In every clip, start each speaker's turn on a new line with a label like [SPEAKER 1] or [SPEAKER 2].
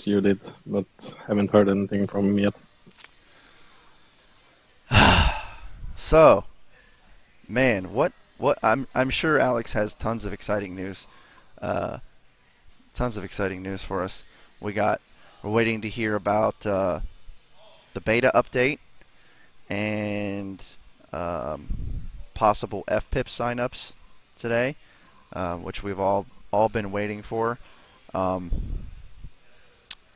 [SPEAKER 1] as you did, but haven't heard anything from him yet.
[SPEAKER 2] So, man, what I'm sure Alex has tons of exciting news. Uh, Tons of exciting news for us. We're waiting to hear about the beta update and possible FPIP signups today, which we've all been waiting for. Um,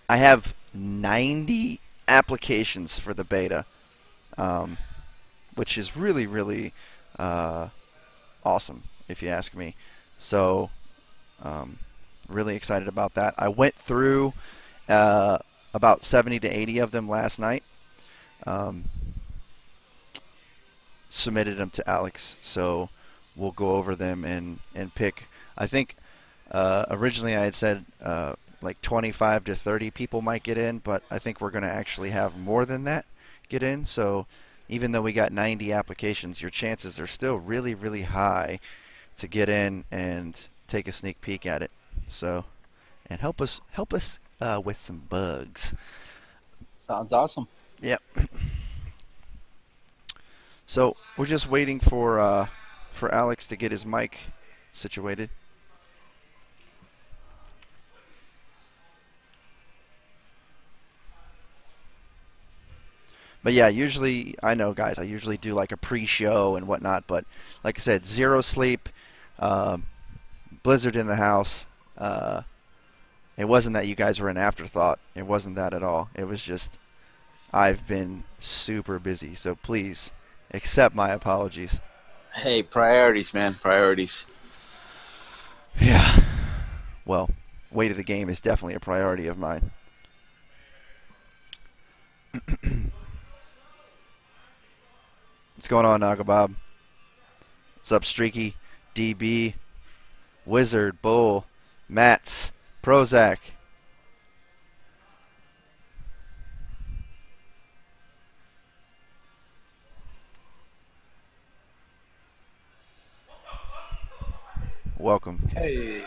[SPEAKER 2] I have 90 applications for the beta, um, which is really uh, awesome, if you ask me. So, um, really excited about that. I went through about 70 to 80 of them last night. Um, Submitted them to Alex, so we'll go over them and pick. I think originally I had said like 25 to 30 people might get in, but I think we're going to actually have more than that get in. So even though we got 90 applications, your chances are still really high to get in and take a sneak peek at it. So, and help us with some bugs.
[SPEAKER 3] Sounds awesome.
[SPEAKER 2] Yep. So we're just waiting for Alex to get his mic situated. But yeah, usually, I know, guys, I usually do like a pre-show and whatnot, but like I said, zero sleep, blizzard in the house. It wasn't that you guys were an afterthought. It wasn't that at all. It was just I've been super busy, so please accept my apologies.
[SPEAKER 3] Hey, priorities, man, priorities.
[SPEAKER 2] Yeah. Well, weight of the game is definitely a priority of mine. What's going on, Nagabob? What's up, Streaky, DB, Wizard, Bull, Mats, Prozac? Welcome.
[SPEAKER 4] Hey,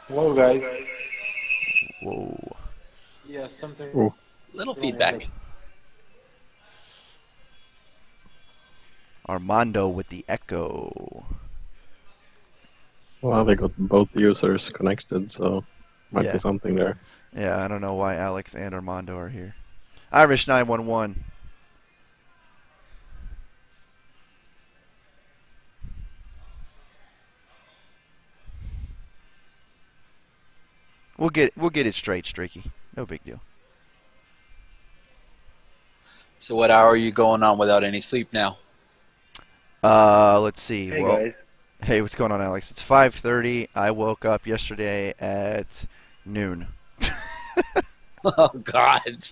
[SPEAKER 4] hello guys.
[SPEAKER 2] Whoa.
[SPEAKER 4] Yeah, something.
[SPEAKER 1] Ooh.
[SPEAKER 3] Little feedback.
[SPEAKER 2] Armando with the echo.
[SPEAKER 1] Well, they got both users connected, so might
[SPEAKER 2] Yeah.
[SPEAKER 1] be something there.
[SPEAKER 2] Yeah, I don't know why Alex and Armando are here. Irish 911. We'll get it straight, Streaky. No big deal.
[SPEAKER 3] So what hour are you going on without any sleep now?
[SPEAKER 2] Let's see.
[SPEAKER 4] Hey
[SPEAKER 2] well,
[SPEAKER 4] guys.
[SPEAKER 2] hey, what's going on, Alex? It's 5:30. I woke up yesterday at noon.
[SPEAKER 3] Oh God.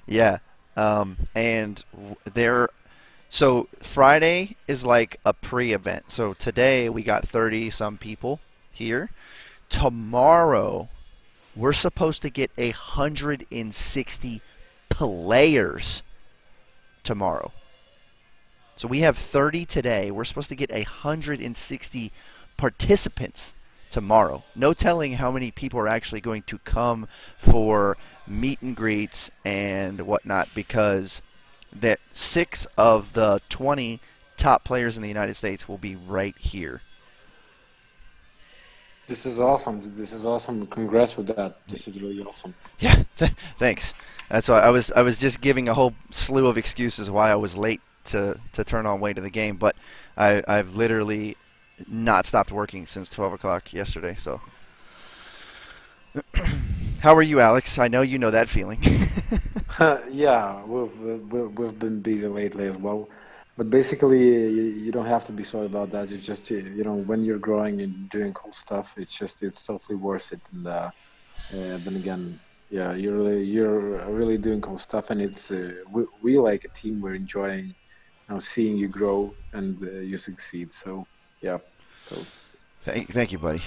[SPEAKER 2] Yeah. And there. So Friday is like a pre-event. So today we got 30 some people here. Tomorrow we're supposed to get 160 players tomorrow. So we have 30 today. We're supposed to get 160 participants tomorrow. No telling how many people are actually going to come for meet and greets and whatnot, because that 6 of the 20 top players in the United States will be right here.
[SPEAKER 4] This is awesome. This is awesome. Congrats with that. This is really awesome.
[SPEAKER 2] Yeah, thanks. That's why I was just giving a whole slew of excuses why I was late to turn on Way to the Game, but I've literally not stopped working since 12 o'clock yesterday. So, how are you, Alex? I know you know that feeling.
[SPEAKER 4] Yeah, we've been busy lately as well. But basically, you don't have to be sorry about that. You just, when you're growing and doing cool stuff, it's totally worth it. And then again, yeah, you're really doing cool stuff, and it's we like a team. We're enjoying, seeing you grow and you succeed. So yeah, so.
[SPEAKER 2] Thank you, buddy.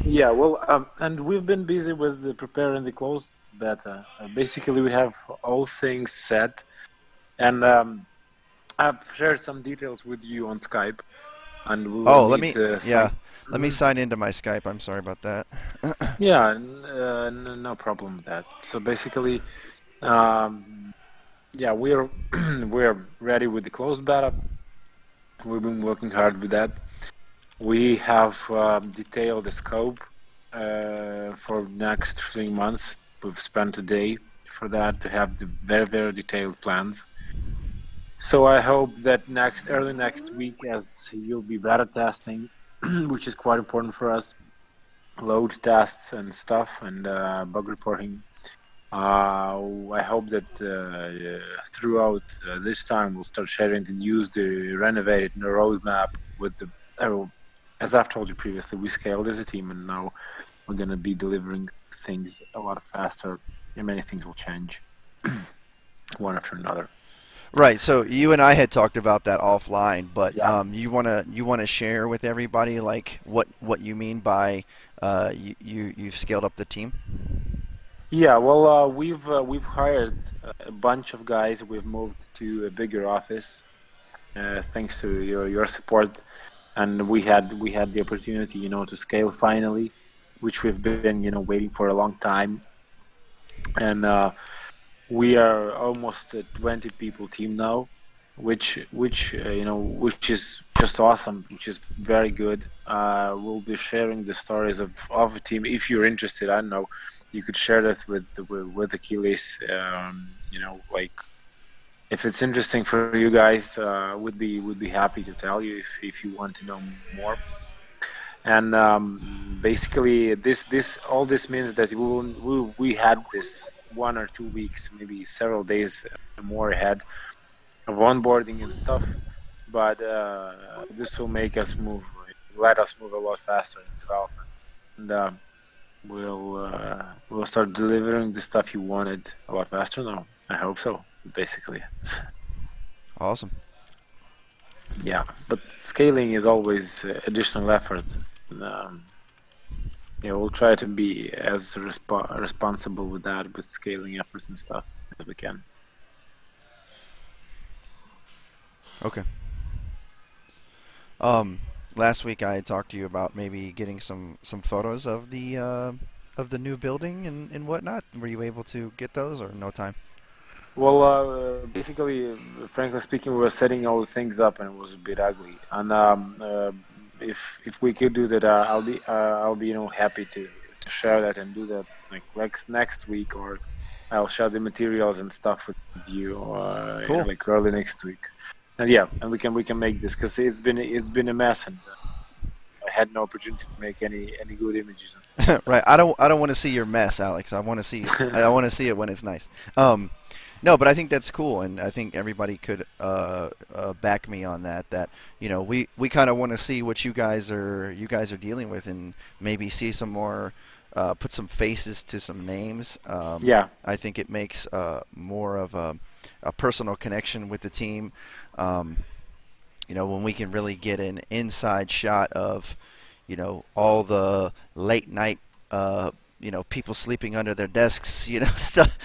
[SPEAKER 4] Yeah, well, and we've been busy with preparing the closed beta. Basically, we have all things set, and I've shared some details with you on Skype, and we will
[SPEAKER 2] Let me
[SPEAKER 4] need
[SPEAKER 2] let me sign into my Skype. I'm sorry about that.
[SPEAKER 4] Yeah, no problem with that. So basically, um, yeah, we're we're ready with the closed beta. We've been working hard with that. We have detailed the scope for next 3 months. We've spent a day for that to have the very detailed plans. So I hope that early next week, as you'll be beta testing, which is quite important for us, load tests and stuff, and bug reporting. I hope that throughout this time we'll start sharing the news, the renovated roadmap with the. As I've told you previously, we scaled as a team, and now we're gonna be delivering things a lot faster, and many things will change, one after another.
[SPEAKER 2] Right. So you and I had talked about that offline, but
[SPEAKER 4] Yeah.
[SPEAKER 2] you wanna share with everybody like what you mean by you've scaled up the team?
[SPEAKER 4] Yeah, well, we've hired a bunch of guys. We've moved to a bigger office, thanks to your support, and we had the opportunity, to scale finally, which we've been, waiting for a long time, and we are almost a 20 people team now, which is just awesome, which is very good. We'll be sharing the stories of the team. If you're interested, I don't know, you could share that with Achilles. Like if it's interesting for you guys, would be happy to tell you if you want to know more. And basically, this all this means that we had this 1 or 2 weeks, maybe several days more ahead of onboarding and stuff. But this will make us move, let us move a lot faster in development, and we'll start delivering the stuff you wanted a lot faster now. I hope so. Basically,
[SPEAKER 2] Awesome.
[SPEAKER 4] yeah. But scaling is always additional effort. And, yeah, we'll try to be as responsible with that, with scaling efforts and stuff as we can.
[SPEAKER 2] Okay. Last week I had talked to you about maybe getting some photos of the new building and whatnot. Were you able to get those or no time?
[SPEAKER 4] Well, basically, frankly speaking, we were setting all the things up, and it was a bit ugly. And if we could do that, I'll be happy to share that and do that like next week, or I'll share the materials and stuff with you,
[SPEAKER 2] Cool.
[SPEAKER 4] like early next week. And yeah, and we can make this, because it's been a mess, and I had no opportunity to make any good images.
[SPEAKER 2] Right. I don't want to see your mess, Alex. I want to see I want to see it when it's nice. No, but I think that's cool, and I think everybody could back me on that. That we kind of want to see what you guys are dealing with, and maybe see some more, put some faces to some names.
[SPEAKER 4] Yeah,
[SPEAKER 2] I think it makes more of a personal connection with the team. Um, when we can really get an inside shot of, all the late night, people sleeping under their desks, stuff.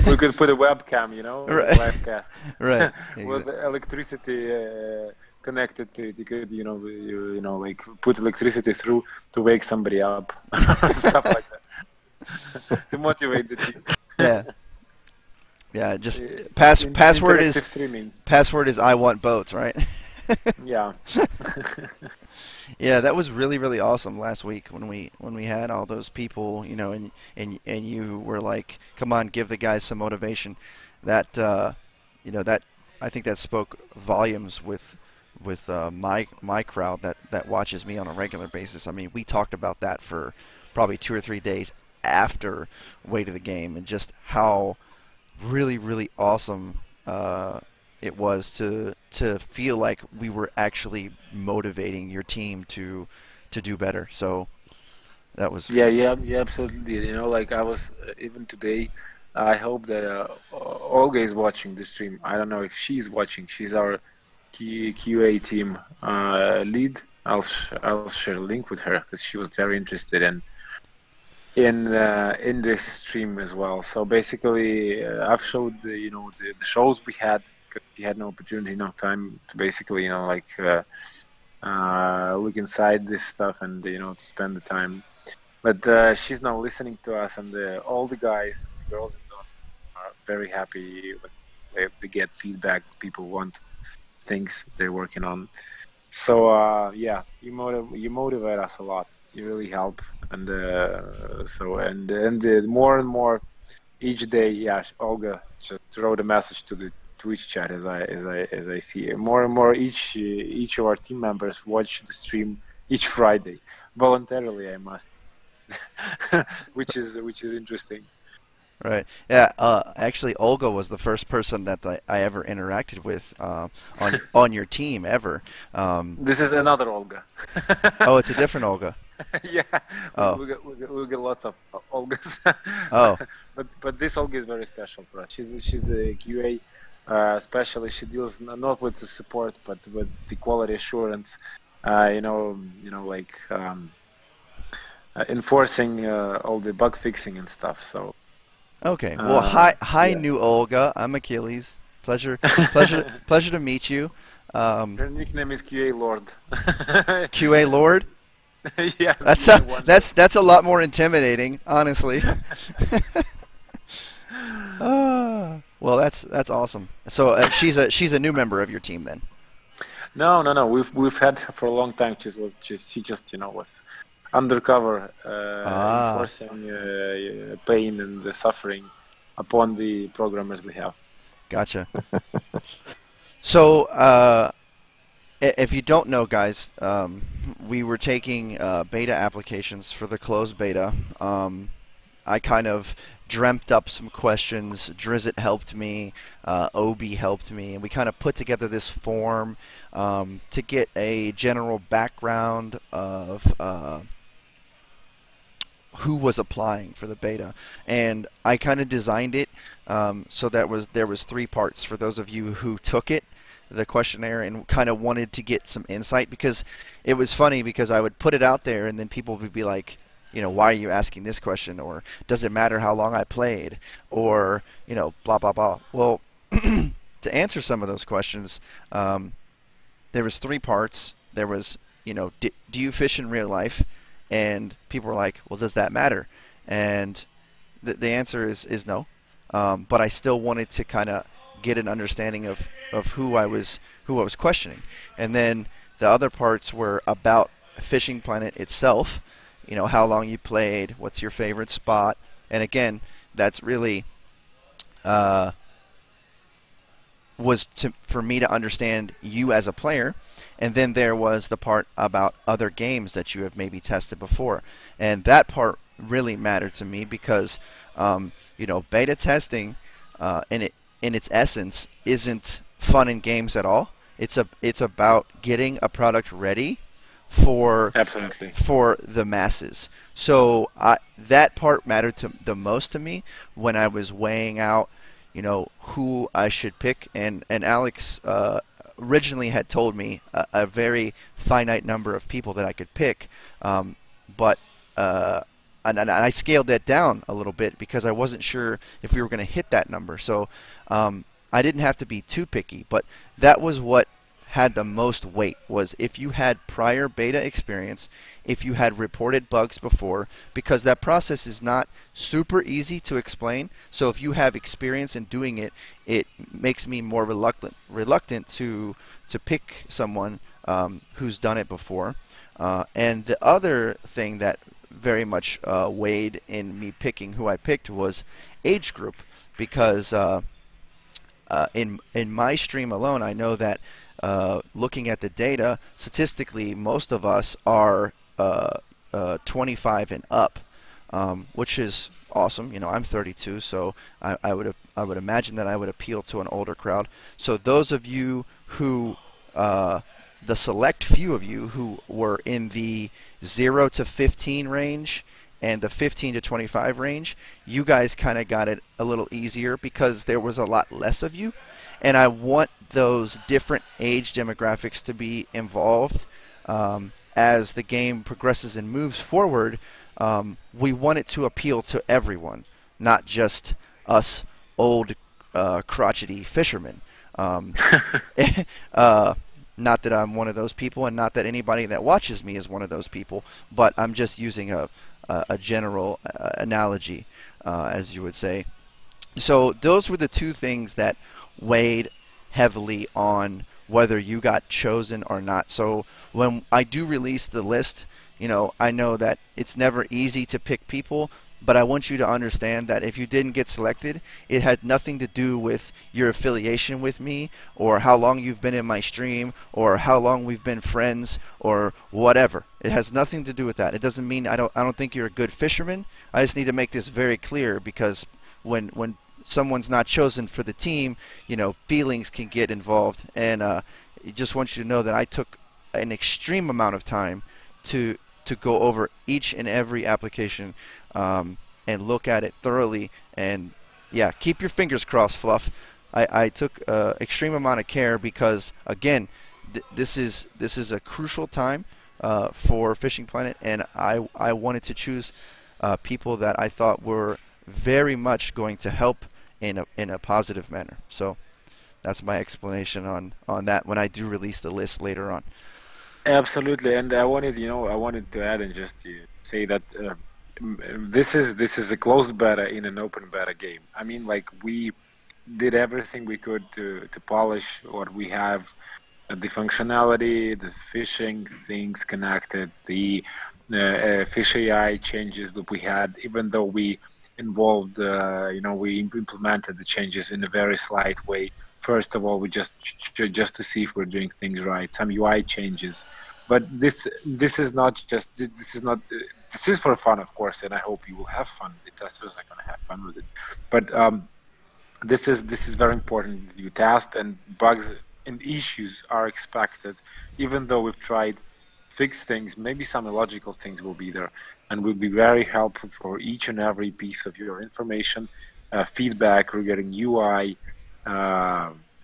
[SPEAKER 4] we could put a webcam,
[SPEAKER 2] Right.
[SPEAKER 4] live cast.
[SPEAKER 2] Right.
[SPEAKER 4] With electricity connected to it. You could, like put electricity through to wake somebody up, stuff like that, to motivate the team.
[SPEAKER 2] Yeah. Yeah. Just password
[SPEAKER 4] Interactive
[SPEAKER 2] is
[SPEAKER 4] streaming.
[SPEAKER 2] I want boats, right?
[SPEAKER 4] Yeah.
[SPEAKER 2] Yeah, that was really really awesome last week when we had all those people, and you were like, "Come on, give the guys some motivation." That that I think that spoke volumes with my crowd that watches me on a regular basis. I mean, we talked about that for probably 2 or 3 days after Way to the Game, and just how really really awesome it was to feel like we were actually motivating your team to do better. So that was
[SPEAKER 4] Yeah, yeah, yeah, absolutely did. Like I was even today. I hope that Olga is watching the stream. I don't know if she's watching. She's our QA team lead. I'll share a link with her, because she was very interested in this stream as well. So basically, I've showed the shows we had, because she had no opportunity, no time to basically like look inside this stuff, and to spend the time. but she's now listening to us, and all the guys and the girls in Dota are very happy when they get feedback that people want things they're working on. So yeah, you motivate us a lot. You really help, and more and more each day. Yeah, Olga just wrote a message to the Twitch chat as I see it. More and more each of our team members watch the stream each Friday voluntarily. I must, which is interesting.
[SPEAKER 2] Right. Yeah. Actually, Olga was the first person that I ever interacted with on your team ever.
[SPEAKER 4] This is another Olga.
[SPEAKER 2] Oh, it's a different Olga.
[SPEAKER 4] Yeah.
[SPEAKER 2] Oh.
[SPEAKER 4] We get lots of Olgas.
[SPEAKER 2] Oh.
[SPEAKER 4] But this Olga is very special for us. She's a QA specialist. She deals not with the support but with the quality assurance. Like enforcing all the bug fixing and stuff. So.
[SPEAKER 2] Okay. Well, hi,
[SPEAKER 4] yeah.
[SPEAKER 2] new Olga. I'm Achilles. Pleasure to meet you.
[SPEAKER 4] Her nickname is QA Lord.
[SPEAKER 2] QA Lord.
[SPEAKER 4] Yeah.
[SPEAKER 2] That's a lot more intimidating, honestly. Well, that's awesome. So she's a new member of your team then.
[SPEAKER 4] No. We've had her for a long time. She just was undercover, enforcing pain and the suffering upon the programmers we have.
[SPEAKER 2] Gotcha. So, if you don't know, guys, we were taking beta applications for the closed beta. I kind of dreamt up some questions. Drizzt helped me. Obi helped me, and we kind of put together this form to get a general background of who was applying for the beta, and I kind of designed it so there was 3 parts for those of you who took it, the questionnaire, and kind of wanted to get some insight, because it was funny because I would put it out there and then people would be like, why are you asking this question, or does it matter how long I played, or blah blah blah. Well, to answer some of those questions, there was 3 parts. There was do you fish in real life? And people were like, well, does that matter? And the answer is no. But I still wanted to kind of get an understanding of who I was questioning. And then the other parts were about Fishing Planet itself. How long you played, what's your favorite spot. And again, that's really was for me to understand you as a player. And then there was the part about other games that you have maybe tested before. And that part really mattered to me because, beta testing in its essence isn't fun in games at all. It's about getting a product ready for the masses. So that part mattered the most to me when I was weighing out, who I should pick. And Alex originally had told me a very finite number of people that I could pick, but I scaled that down a little bit because I wasn't sure if we were going to hit that number. So I didn't have to be too picky, but that was what had the most weight, was if you had prior beta experience, if you had reported bugs before, because that process is not super easy to explain. So if you have experience in doing it, it makes me more reluctant to pick someone who's done it before. And the other thing that very much weighed in me picking who I picked was age group, because in my stream alone, I know that looking at the data, statistically, most of us are 25 and up, which is awesome. I'm 32, so I would imagine that I would appeal to an older crowd. So those of you who, the select few of you who were in the 0 to 15 range and the 15 to 25 range, you guys kind of got it a little easier because there was a lot less of you. And I want those different age demographics to be involved as the game progresses and moves forward. We want it to appeal to everyone, not just us old crotchety fishermen. Not Not that I'm one of those people, and not that anybody that watches me is one of those people, but I'm just using a general analogy, as you would say. So those were the two things that weighed heavily on whether you got chosen or not. So when I do release the list, you know, I know that it's never easy to pick people, but I want you to understand that if you didn't get selected, it had nothing to do with your affiliation with me, or how long you've been in my stream, or how long we've been friends, or whatever. It has nothing to do with that. It doesn't mean I don't think you're a good fisherman. I just need to make this very clear, because when someone's not chosen for the team, you know, feelings can get involved. And I just want you to know that I took an extreme amount of time to go over each and every application and look at it thoroughly. And yeah, keep your fingers crossed, Fluff. I took extreme amount of care, because again, this is a crucial time for Fishing Planet, and I wanted to choose people that I thought were very much going to help in a positive manner. So that's my explanation on that when I do release the list later on.
[SPEAKER 4] Absolutely, and I wanted to add and just say that this is a closed beta in an open beta game. I mean, like, we did everything we could to polish what we have, the functionality, the fishing things connected, the fish AI changes that we had, even though we involved, we implemented the changes in a very slight way. First of all, we just to see if we're doing things right, some UI changes. But this is for fun, of course, and I hope you will have fun. The testers are going to have fun with it. But this is very important. You test, and bugs and issues are expected. Even though we've tried fix things, maybe some illogical things will be there, and will be very helpful for each and every piece of your information, feedback regarding UI,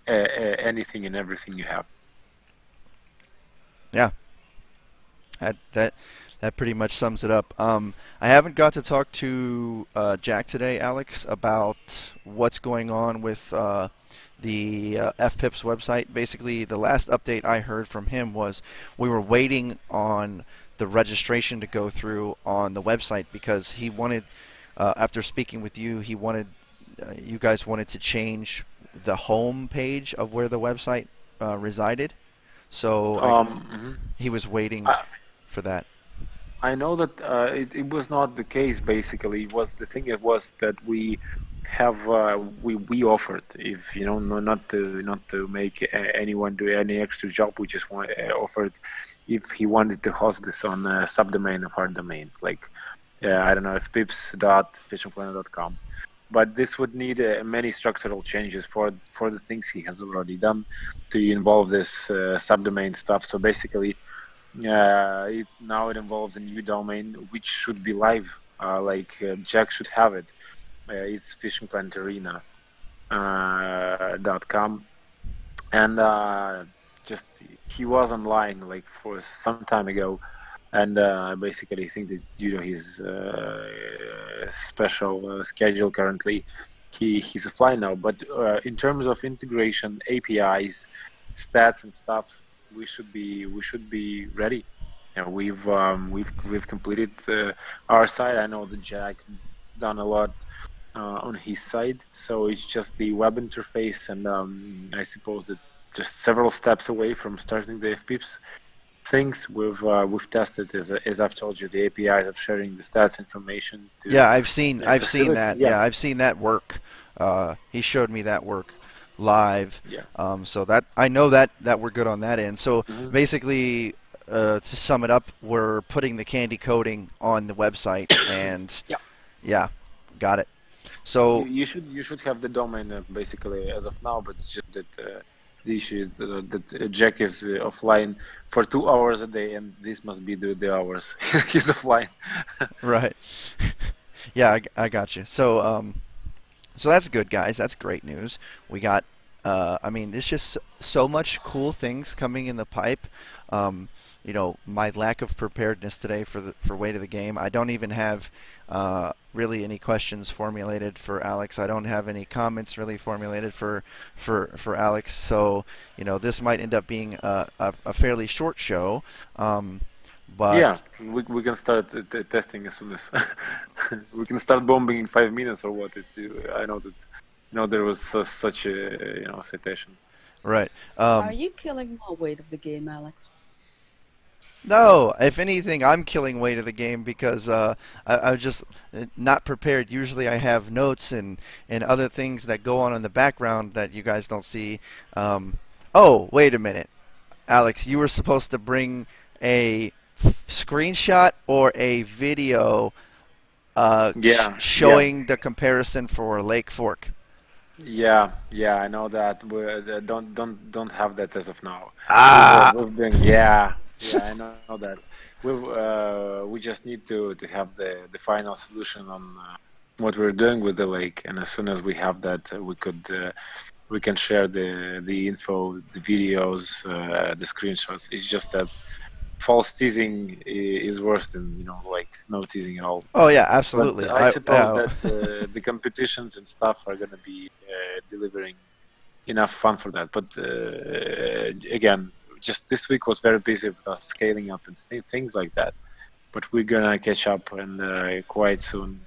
[SPEAKER 4] anything and everything you have.
[SPEAKER 2] Yeah, that pretty much sums it up. I haven't got to talk to Jack today, Alex, about what's going on with the FPIP's website. Basically, the last update I heard from him was we were waiting on the registration to go through on the website, because he wanted, after speaking with you, he wanted, you guys wanted to change the home page of where the website resided. So he was waiting for that.
[SPEAKER 4] I know that it was not the case. Basically, it was that we have we offered, if not to make anyone do any extra job, we just offered if he wanted to host this on a subdomain of our domain, like I don't know, if pips.fishingplanet.com. But this would need many structural changes for the things he has already done to involve this subdomain stuff. So basically, now it involves a new domain which should be live. Jack should have it. It's fishingplanetarena.com, and just he was online like for some time ago, and I basically think that due to his special schedule currently, he's offline now. But in terms of integration, APIs, stats, and stuff, we should be ready. We've completed our side. I know that Jack done a lot on his side, so it's just the web interface, and I suppose that just several steps away from starting the FPIPS things. We've tested, as I've told you, the APIs of sharing the stats information.
[SPEAKER 2] Yeah, I've seen that. Yeah, I've seen that work. He showed me that work live.
[SPEAKER 4] Yeah.
[SPEAKER 2] So that I know that we're good on that end. So basically, to sum it up, we're putting the candy coating on the website, and yeah, got it. So
[SPEAKER 4] you should have the domain basically as of now, but it's just that the issue is that Jack is offline for 2 hours a day, and this must be the hours he's offline.
[SPEAKER 2] Right. Yeah, I got you. So so that's good, guys. That's great news. We got I mean, there's just so much cool things coming in the pipe. You know, my lack of preparedness today for Way to the Game. I don't even have really any questions formulated for Alex. I don't have any comments really formulated for Alex. So, you know, this might end up being a fairly short show. But
[SPEAKER 4] Yeah, we can start testing as soon as we can start bombing in 5 minutes or what. I know that there was such a citation.
[SPEAKER 2] right.
[SPEAKER 5] Are you killing more weight of the game, Alex?
[SPEAKER 2] No, if anything, I'm killing weight of the game because I was just not prepared. Usually I have notes and other things that go on in the background that you guys don't see. Oh, wait a minute. Alex, you were supposed to bring a screenshot or a video
[SPEAKER 4] Yeah,
[SPEAKER 2] showing the comparison for Lake Fork.
[SPEAKER 4] yeah, I know that. We don't have that as of now.
[SPEAKER 2] Ah,
[SPEAKER 4] We've been, yeah, I know that. We just need to have the final solution on what we're doing with the lake, and as soon as we have that, we can share the info, the videos, the screenshots. It's just that false teasing is worse than like no teasing at all.
[SPEAKER 2] oh yeah,
[SPEAKER 4] But
[SPEAKER 2] absolutely.
[SPEAKER 4] I suppose that the competitions and stuff are going to be delivering enough fun for that. But again, just this week was very busy with us scaling up and things like that. But we're gonna catch up, and quite soon.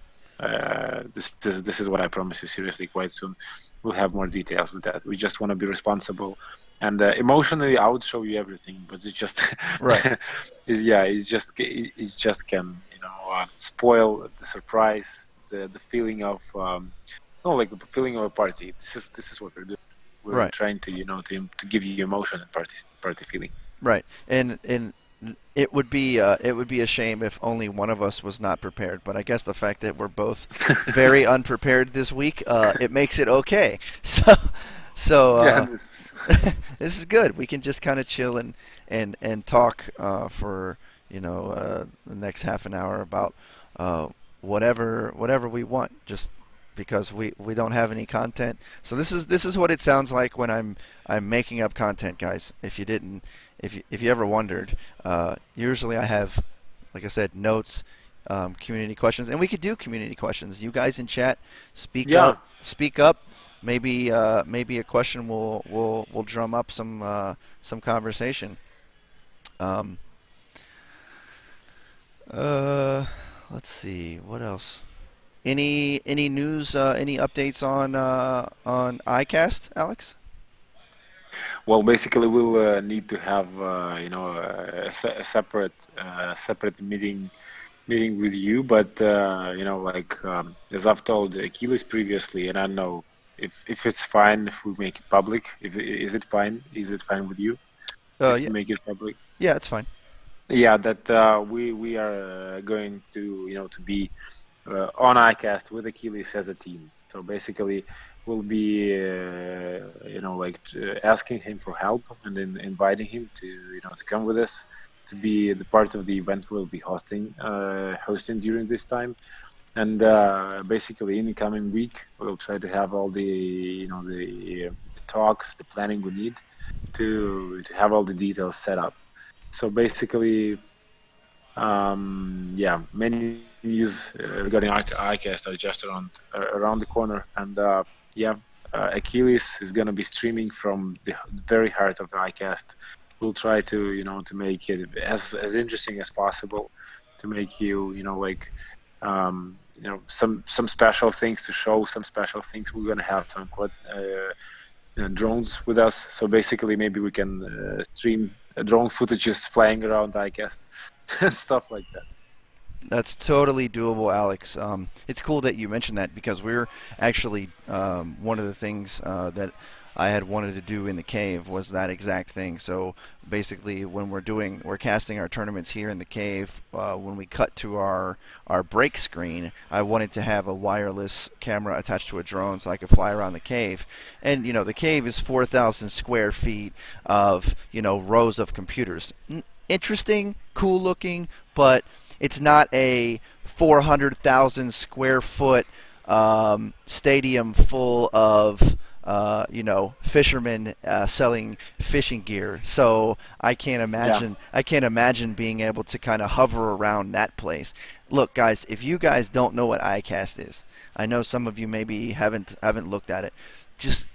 [SPEAKER 4] This is what I promise you. Seriously, quite soon we'll have more details with that. We just want to be responsible, and emotionally, I would show you everything. But it's just
[SPEAKER 2] Right.
[SPEAKER 4] it just can spoil the surprise, the feeling of no, like the feeling of a party. This is what we're doing. We're
[SPEAKER 2] Right.
[SPEAKER 4] trying to to give you emotion and party feeling.
[SPEAKER 2] Right, and it would be a shame if only one of us was not prepared. But I guess the fact that we're both very unprepared this week, it makes it okay. So
[SPEAKER 4] Yeah,
[SPEAKER 2] this is good. We can just kind of chill and talk for the next half an hour about whatever we want. Just because we don't have any content. So this is what it sounds like when I'm making up content, guys. If you ever wondered, usually I have, like I said, notes, community questions, and we could do community questions. You guys in chat, speak
[SPEAKER 4] Yeah.
[SPEAKER 2] up. Maybe a question will drum up some conversation. Let's see what else. Any news? Any updates on iCast, Alex?
[SPEAKER 4] Well, basically, we'll need to have a separate meeting with you. But as I've told Achilles previously, and I don't know if it's fine if we make it public. Is it fine? Is it fine with you if we
[SPEAKER 2] Yeah,
[SPEAKER 4] make it public?
[SPEAKER 2] yeah, it's fine.
[SPEAKER 4] Yeah, that we are going to to be on iCast with Achilles as a team. So basically, we'll be asking him for help and then inviting him to to come with us to be the part of the event we'll be hosting during this time. And basically, in the coming week, we'll try to have all the the talks, the planning we need to have all the details set up. So basically, many news regarding iCast are just around the corner, and Achilles is going to be streaming from the very heart of iCast. We'll try to to make it as interesting as possible, to make you some special things to show, some special things. We're going to have some drones with us, so basically maybe we can stream drone footages flying around iCast and stuff like that.
[SPEAKER 2] That's totally doable, Alex. It's cool that you mentioned that because we're actually one of the things that I had wanted to do in the cave was that exact thing. So basically, when we're casting our tournaments here in the cave, when we cut to our break screen, I wanted to have a wireless camera attached to a drone so I could fly around the cave. And the cave is 4,000 square feet of rows of computers. Interesting, cool looking, but it's not a 400,000 square foot stadium full of you know, fishermen selling fishing gear. So I can't imagine. I can't imagine being able to kind of hover around that place. Look, guys, if you guys don't know what iCast is, I know some of you maybe haven't looked at it. Just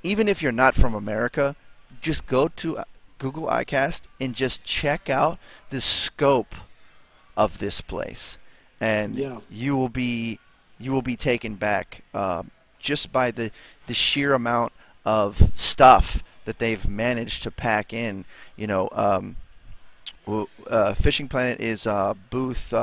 [SPEAKER 2] even if you're not from America, just go to Google iCast and just check out the scope of this place, and you will be taken back just by the sheer amount of stuff that they've managed to pack in. You know, Fishing Planet is booth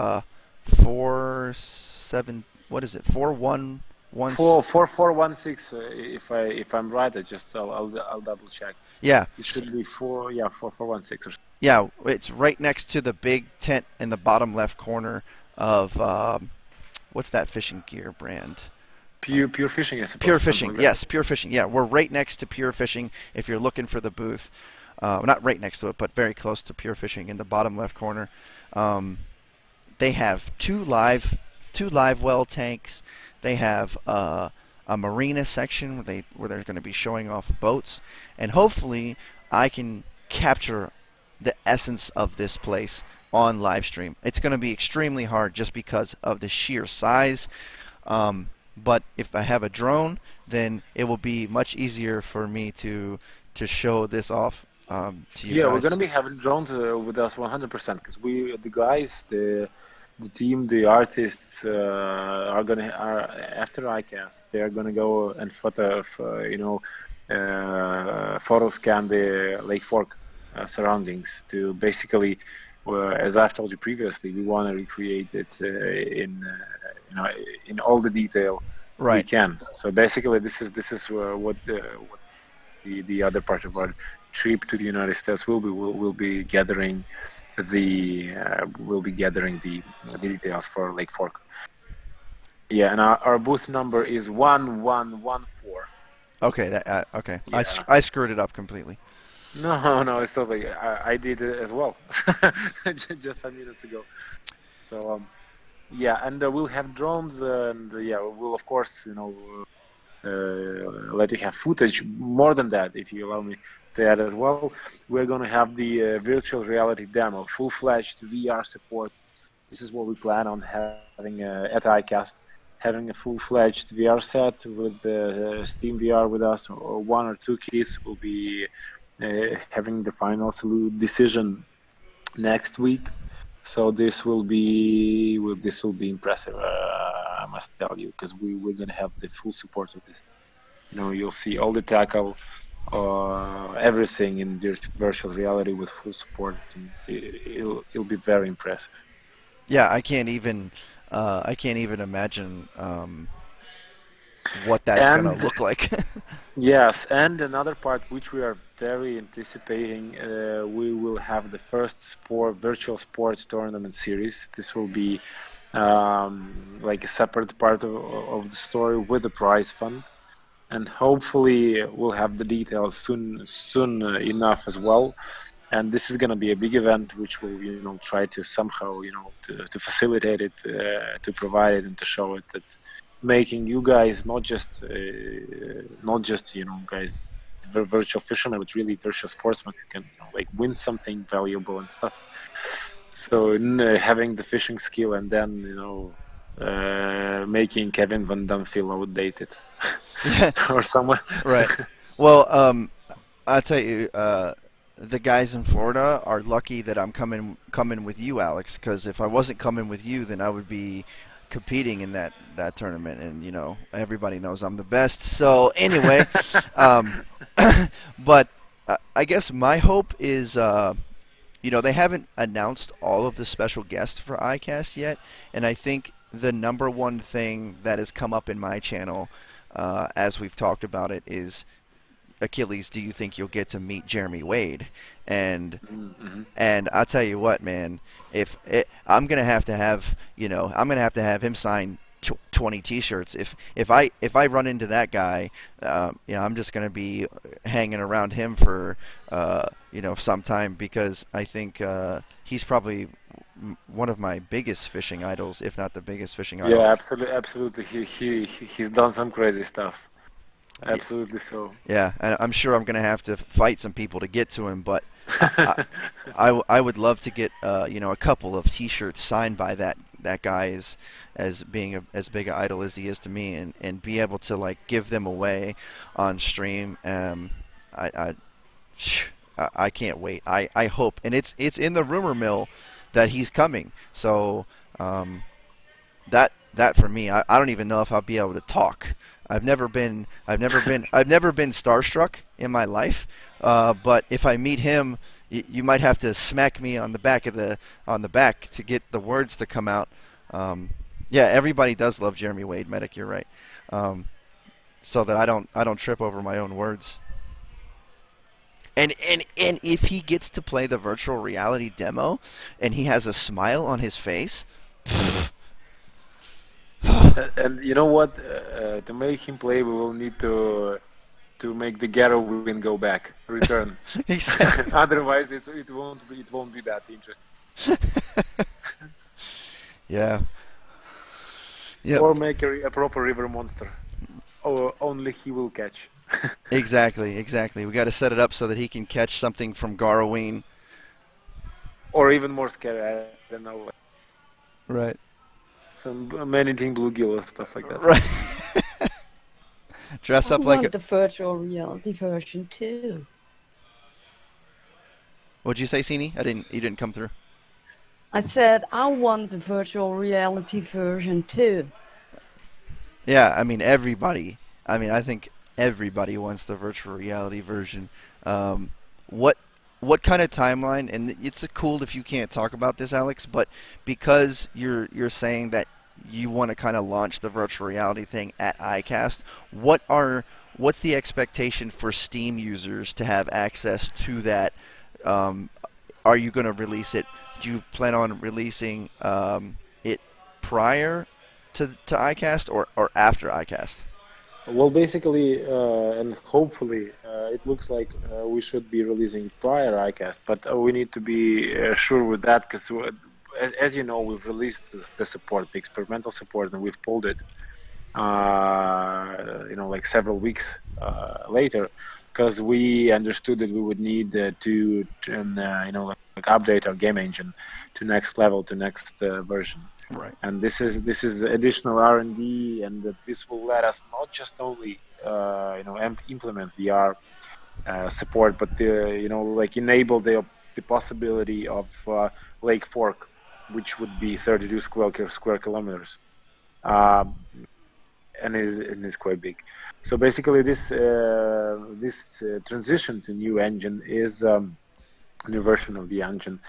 [SPEAKER 2] 47. What is it? 411.
[SPEAKER 4] 4416. If I'm right, I'll double check.
[SPEAKER 2] Yeah.
[SPEAKER 4] It should be 4416 or something.
[SPEAKER 2] Yeah, it's right next to the big tent in the bottom left corner of what's that fishing gear brand?
[SPEAKER 4] Pure Fishing, I suppose.
[SPEAKER 2] Pure Fishing, yes, Pure Fishing. Yeah, we're right next to Pure Fishing. If you're looking for the booth, not right next to it, but very close to Pure Fishing in the bottom left corner. They have two live well tanks. They have a marina section where they're going to be showing off boats, and hopefully I can capture the essence of this place on live stream. It's going to be extremely hard just because of the sheer size. But if I have a drone, then it will be much easier for me to show this off to you guys.
[SPEAKER 4] We're gonna be having drones with us 100% because the guys, the team, the artists are after iCast. They are gonna go and photo scan the Lake Fork surroundings to basically, as I've told you previously, we want to recreate it in all the detail we can. So basically, this is what the other part of our trip to the United States will be. We'll be gathering the details for Lake Fork. Yeah, and our booth number is 1114.
[SPEAKER 2] Okay, okay.
[SPEAKER 4] Yeah.
[SPEAKER 2] I screwed it up completely.
[SPEAKER 4] No, it's totally. I did it as well, just 5 minutes ago. So yeah, and we'll have drones, and we'll of course let you have footage. More than that, if you allow me to add as well, we're going to have the virtual reality demo, full-fledged VR support. This is what we plan on having at iCast, having a full-fledged VR set with Steam VR with us, or one or two kids will be having the final decision next week. So this will be impressive, I must tell you, because we're going to have the full support of this. You'll see all the tackle, everything in virtual reality with full support. And it'll be very impressive.
[SPEAKER 2] Yeah, I can't even imagine what that's going to look like.
[SPEAKER 4] Yes, and another part which we are very anticipating, we will have the first virtual sports tournament series. This will be like a separate part of the story with the prize fund, and hopefully we'll have the details soon enough as well. And this is going to be a big event, which will try to somehow to facilitate it, to provide it, and to show it, that making you guys not just guys virtual fishermen, but really virtual sportsmen who can win something valuable and stuff. So having the fishing skill and then making Kevin Van Dam feel outdated or someone.
[SPEAKER 2] Right. Well, I'll tell you, the guys in Florida are lucky that I'm coming with you, Alex, because if I wasn't coming with you, then I would be competing in that tournament, and everybody knows I'm the best. So anyway, but I guess my hope is they haven't announced all of the special guests for iCast yet, and I think the number one thing that has come up in my channel as we've talked about it is, Achilles, do you think you'll get to meet Jeremy Wade? And I'll tell you what, man, I'm gonna have to have him sign 20 T-shirts. If I run into that guy, I'm just gonna be hanging around him for some time, because I think he's probably one of my biggest fishing idols, if not the biggest fishing idol.
[SPEAKER 4] Yeah, absolutely. He's done some crazy stuff. Absolutely so.
[SPEAKER 2] Yeah, and I'm sure I'm gonna have to fight some people to get to him, but I would love to get a couple of T-shirts signed by that guy as being as big an idol as he is to me, and be able to like give them away on stream. I I can't wait. I hope, and it's in the rumor mill that he's coming. So that for me, I don't even know if I'll be able to talk. I've never been starstruck in my life. But if I meet him, you might have to smack me on the back to get the words to come out. Yeah, everybody does love Jeremy Wade, Medic. You're right. So that I don't trip over my own words. And if he gets to play the virtual reality demo, and he has a smile on his face.
[SPEAKER 4] And you know what? To make him play, we will need to make the Garo win go back, return.
[SPEAKER 2] Exactly.
[SPEAKER 4] Otherwise, it won't be that interesting.
[SPEAKER 2] Yeah. Yeah.
[SPEAKER 4] Or make a proper river monster, or only he will catch.
[SPEAKER 2] Exactly. We got to set it up so that he can catch something from Garroween.
[SPEAKER 4] Or even more scary, I don't know.
[SPEAKER 2] Right.
[SPEAKER 4] Some man-eating bluegill or stuff like that.
[SPEAKER 2] Right. Dress up
[SPEAKER 5] I
[SPEAKER 2] like
[SPEAKER 5] want
[SPEAKER 2] a...
[SPEAKER 5] the virtual reality version too.
[SPEAKER 2] What'd you say, Sini? You didn't come through.
[SPEAKER 5] I said I want the virtual reality version too.
[SPEAKER 2] Yeah, I mean everybody. I think everybody wants the virtual reality version. What kind of timeline? And it's cool if you can't talk about this, Alex, but because you're saying that you want to kind of launch the virtual reality thing at ICAST, what's the expectation for Steam users to have access to that? Are you going to release it? Do you plan on releasing it prior to ICAST or after ICAST?
[SPEAKER 4] Well, basically, and hopefully, it looks like we should be releasing prior ICAST, but we need to be sure with that, because as you know, we've released the support, the experimental support, and we've pulled it, like several weeks later, because we understood that we would need to update our game engine to next level, to next version.
[SPEAKER 2] Right.
[SPEAKER 4] And this is additional R&D, and this will let us not just only implement VR support, but enable the possibility of Lake Fork, which would be 32 square kilometers, and is quite big. So basically, this transition to new engine is new version of the engine.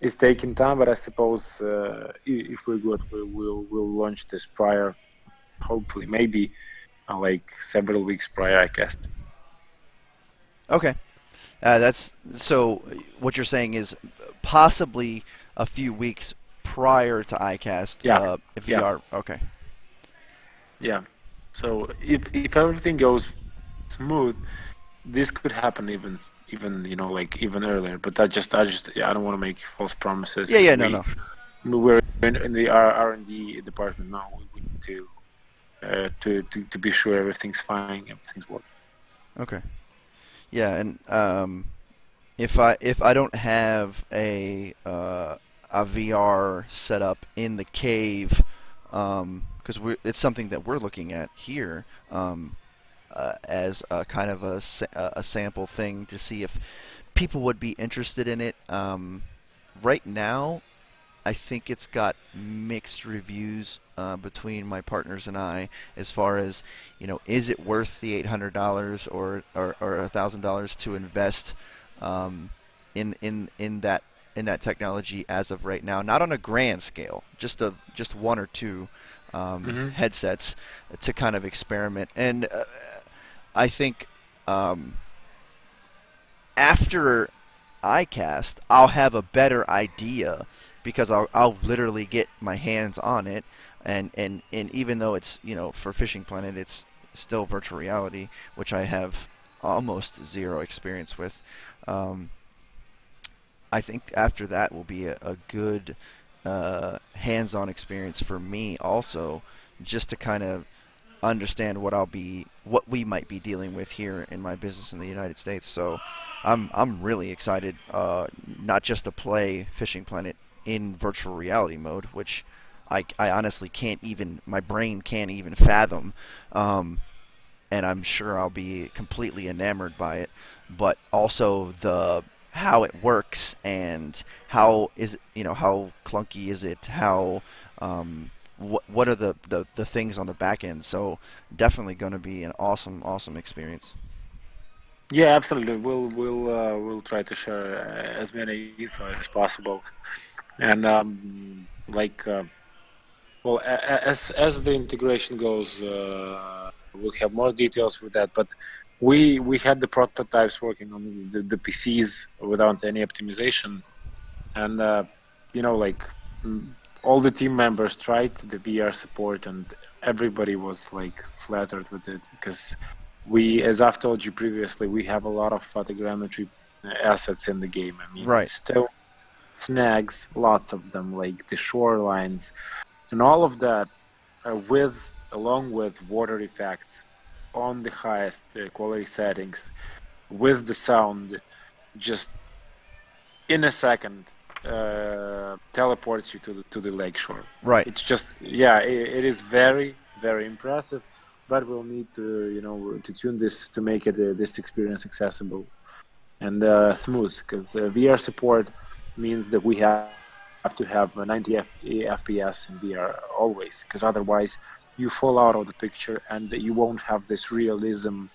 [SPEAKER 4] It's taking time, but I suppose if we're good, we'll launch this prior, hopefully, maybe like several weeks prior, ICAST.
[SPEAKER 2] Okay, that's so. What you're saying is possibly a few weeks prior to ICAST.
[SPEAKER 4] Yeah.
[SPEAKER 2] VR. Yeah. Okay.
[SPEAKER 4] Yeah. So if everything goes smooth, this could happen even earlier, but I don't want to make false promises.
[SPEAKER 2] Yeah, no.
[SPEAKER 4] We're in the R&D department now. We need to be sure everything's fine, everything's working.
[SPEAKER 2] Okay. Yeah, and if I don't have a VR set up in the cave, because it's something that we're looking at here. As a kind of a sample thing to see if people would be interested in it. Right now, I think it's got mixed reviews between my partners and I, as far as, is it worth the $800 or $1,000 to invest in that technology as of right now? Not on a grand scale, just one or two headsets to kind of experiment. And I think after ICAST, I'll have a better idea, because I'll literally get my hands on it, and even though it's for Fishing Planet, it's still virtual reality, which I have almost zero experience with. I think after that will be a good hands-on experience for me also, just to kind of understand what we might be dealing with here in my business in the United States. So I'm really excited, not just to play Fishing Planet in virtual reality mode, which I honestly can't even, my brain can't even fathom, and I'm sure I'll be completely enamored by it, but also how it works and how is it, how clunky is it, how what are the things on the back end. So definitely going to be an awesome experience.
[SPEAKER 4] Yeah, absolutely. We'll try to share as many info as possible, and well, as the integration goes, we'll have more details with that. But we had the prototypes working on the PCs without any optimization, and like all the team members tried the VR support, and everybody was like flattered with it because as I've told you previously, we have a lot of photogrammetry assets in the game. I mean,
[SPEAKER 2] Right.
[SPEAKER 4] stone snags, lots of them, like the shorelines, and all of that, along with water effects on the highest quality settings, with the sound, just in a second teleports you to the lakeshore.
[SPEAKER 2] Right.
[SPEAKER 4] It's just, yeah, it is very, very impressive, but we'll need to to tune this to make it this experience accessible and smooth, because VR support means that we have to have 90 FPS in VR always, because otherwise you fall out of the picture and you won't have this realism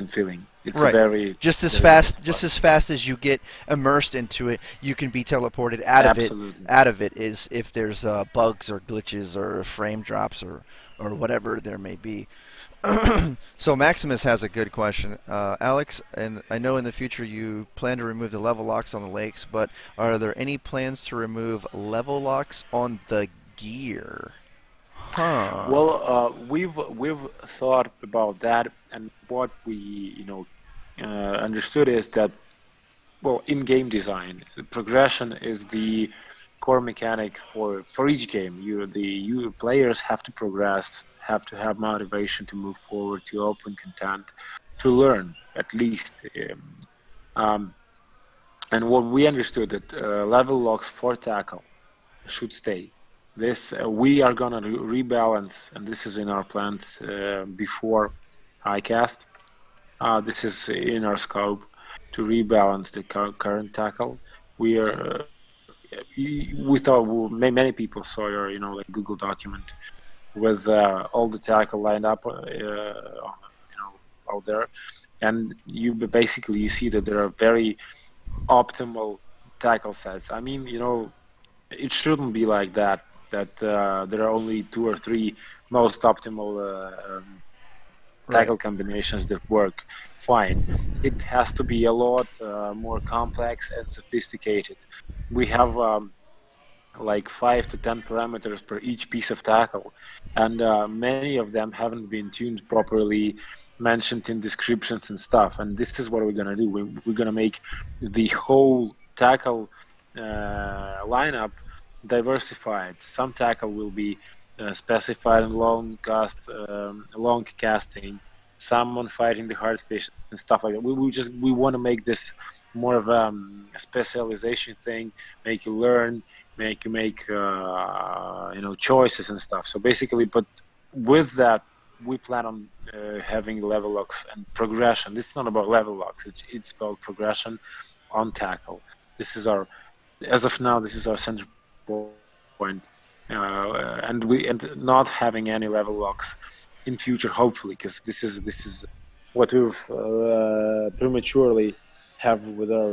[SPEAKER 4] feeling. It's
[SPEAKER 2] Right.
[SPEAKER 4] very
[SPEAKER 2] Just as
[SPEAKER 4] very
[SPEAKER 2] fast,
[SPEAKER 4] nice.
[SPEAKER 2] just as fast as you get immersed into it, you can be teleported out of it.
[SPEAKER 4] Absolutely.
[SPEAKER 2] Out of it is if there's bugs or glitches or frame drops or whatever there may be. So Maximus has a good question, Alex. And I know in the future you plan to remove the level locks on the lakes, but are there any plans to remove level locks on the gear? Huh.
[SPEAKER 4] Well, we've thought about that, and what we understood is that, well, in game design, the progression is the core mechanic for each game. You players have to progress, have to have motivation to move forward, to open content, to learn at least. And what we understood that level locks for tackle should stay. This we are gonna rebalance, and this is in our plans before ICAST. This is in our scope to rebalance the current tackle. We are. We thought many people saw your like Google document with all the tackle lined up out there, and you see that there are very optimal tackle sets. I mean, it shouldn't be like that there are only 2 or 3 most optimal tackle combinations that work fine. It has to be a lot more complex and sophisticated. We have like 5 to 10 parameters per each piece of tackle, and many of them haven't been tuned properly, mentioned in descriptions and stuff. And this is what we're gonna do. We're gonna make the whole tackle lineup diversified. Some tackle will be specified in long casting, some on fighting the hard fish and stuff like that. We want to make this more of a specialization thing, make you learn, make you make choices and stuff. So basically, but with that, we plan on having level locks and progression. This is not about level locks; it's about progression on tackle. This is as of now, this is our central point, and not having any level locks in future, hopefully, because this is what we've prematurely have with our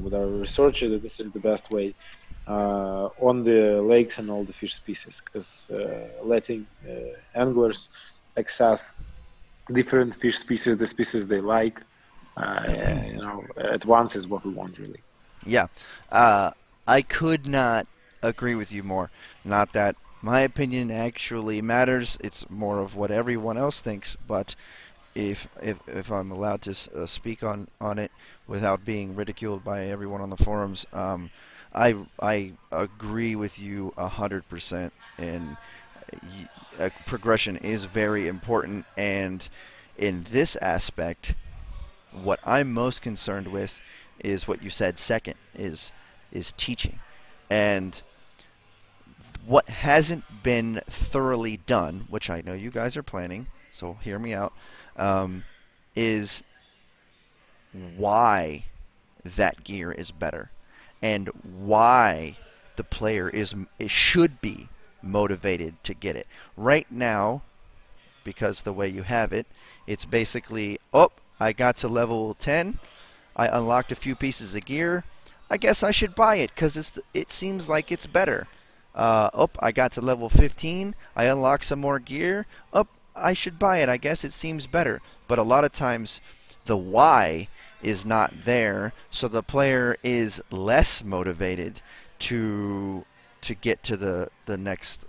[SPEAKER 4] with our researchers. That this is the best way on the lakes and all the fish species, because letting anglers access different fish species, the species they like, at once is what we want, really.
[SPEAKER 2] Yeah, I could not agree with you more. Not that my opinion actually matters; it's more of what everyone else thinks. But if I'm allowed to speak on it without being ridiculed by everyone on the forums, I agree with you 100%. And progression is very important, and in this aspect, what I'm most concerned with is what you said second, is teaching. And what hasn't been thoroughly done, which I know you guys are planning, so hear me out, is why that gear is better and why the player should be motivated to get it. Right now, because the way you have it, it's basically, oh, I got to level 10, I unlocked a few pieces of gear, I guess I should buy it because it seems like it's better. Oh, I got to level 15, I unlocked some more gear, oh, I should buy it, I guess it seems better. But a lot of times the why is not there, so the player is less motivated to get to the next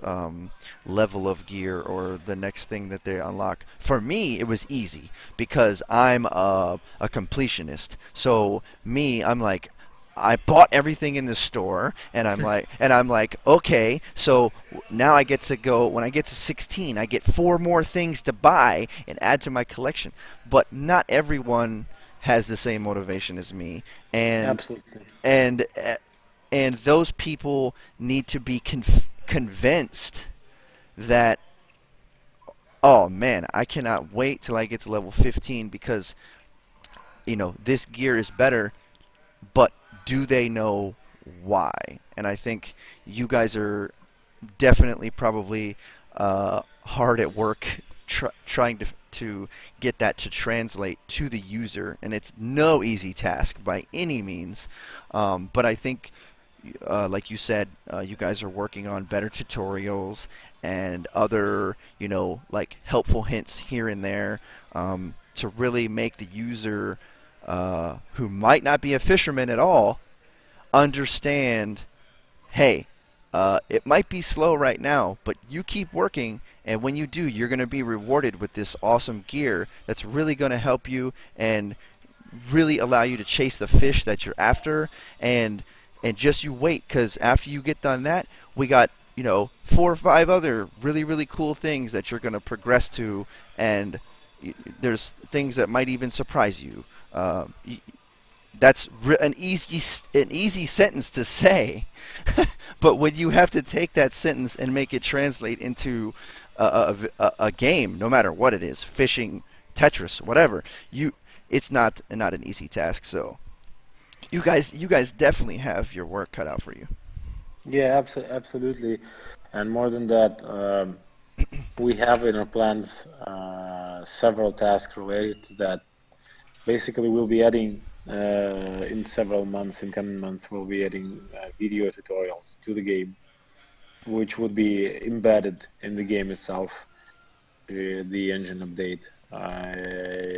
[SPEAKER 2] level of gear or the next thing that they unlock. For me, it was easy because I'm a completionist. So I'm like, I bought everything in the store, and I'm like, okay, so now I get to go. When I get to 16, I get 4 more things to buy and add to my collection. But not everyone has the same motivation as me, and
[SPEAKER 4] Absolutely.
[SPEAKER 2] And those people need to be convinced that, oh man, I cannot wait till I get to level 15 because, you know, this gear is better. But do they know why? And I think you guys are definitely probably hard at work trying to get that to translate to the user, and it's no easy task by any means. But I think, like you said, you guys are working on better tutorials and other, you know, like helpful hints here and there to really make the user who might not be a fisherman at all understand, hey, it might be slow right now, but you keep working, and when you do, you're going to be rewarded with this awesome gear that's really going to help you and really allow you to chase the fish that you're after. And just you wait, because after you get done that, we got, you know, 4 or 5 other really cool things that you're going to progress to, and there's things that might even surprise you. That's an easy sentence to say, but when you have to take that sentence and make it translate into a game, no matter what it is, fishing, Tetris, whatever, it's not an easy task. So you guys definitely have your work cut out for you.
[SPEAKER 4] Yeah, absolutely. And more than that, we have in our plans several tasks related to that. Basically, we'll be adding in coming months, we'll be adding video tutorials to the game, which would be embedded in the game itself. The engine update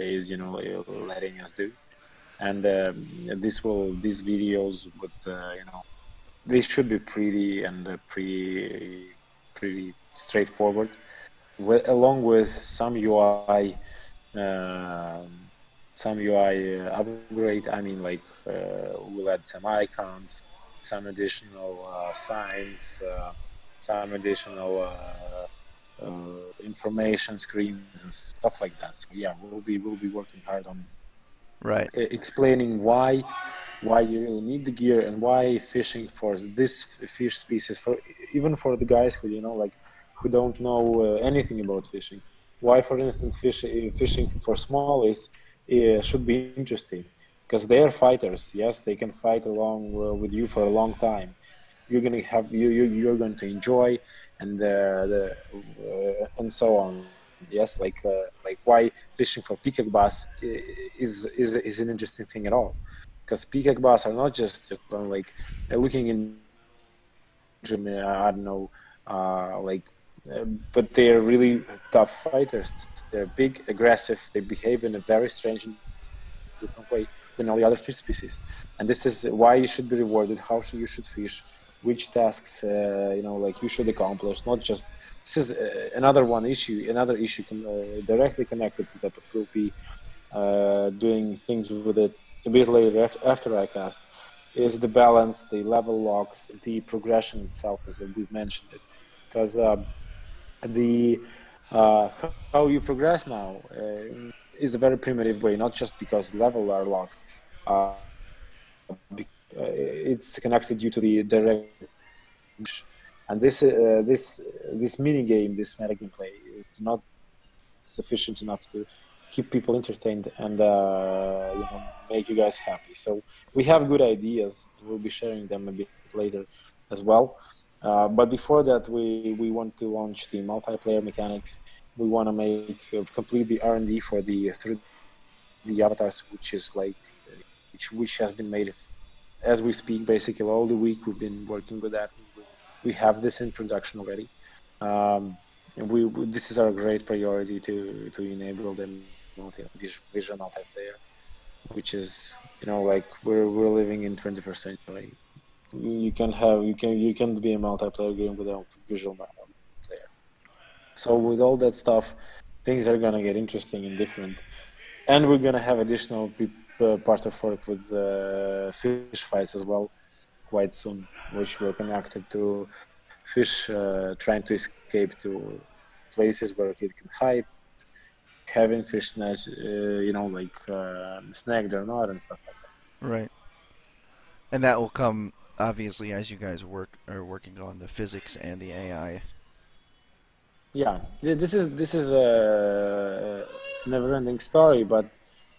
[SPEAKER 4] is, you know, letting us do, and these videos would, you know, they should be pretty straightforward, along with some UI. Upgrade. I mean, like we'll add some icons, some additional signs, some additional information screens and stuff like that. So yeah, we'll be working hard on explaining why you really need the gear and why fishing for this fish species, even for the guys who, you know, like, who don't know anything about fishing. Why, for instance, fishing for small should be interesting, because they are fighters. Yes, they can fight along with you for a long time. You're going to enjoy, and and so on. Yes, like why fishing for peacock bass is an interesting thing at all, because peacock bass are not just like looking in, I don't know, but they're really tough fighters. They're big, aggressive. They behave in a very strange, different way than all the other fish species. And this is why you should be rewarded, how you should fish, which tasks, you know, like you should accomplish. Not just, this is another issue directly connected to that. We'll be doing things with it a bit later after I cast, is the balance, the level locks, the progression itself, as we've mentioned it. Because the how you progress now is a very primitive way, not just because levels are locked. It's connected due to the direct, and this mini game, this meta gameplay, is not sufficient enough to keep people entertained and make you guys happy. So we have good ideas. We'll be sharing them a bit later as well. But before that, we want to launch the multiplayer mechanics. We want to complete the R&D for the 3D avatars, which is like which has been made as we speak. Basically, all the week we've been working with that. We have this in production already. This is our great priority to enable the visual multiplayer, which is like we're living in 21st century. You can be a multiplayer game without visual multiplayer. So with all that stuff, things are gonna get interesting and different, and we're gonna have additional part of work with fish fights as well quite soon, which we're connected to fish trying to escape to places where it can hide, having fish snatch, snagged or not and stuff like that.
[SPEAKER 2] Right. And that will come obviously as you guys are working on the physics and the AI.
[SPEAKER 4] Yeah, this is a never-ending story, but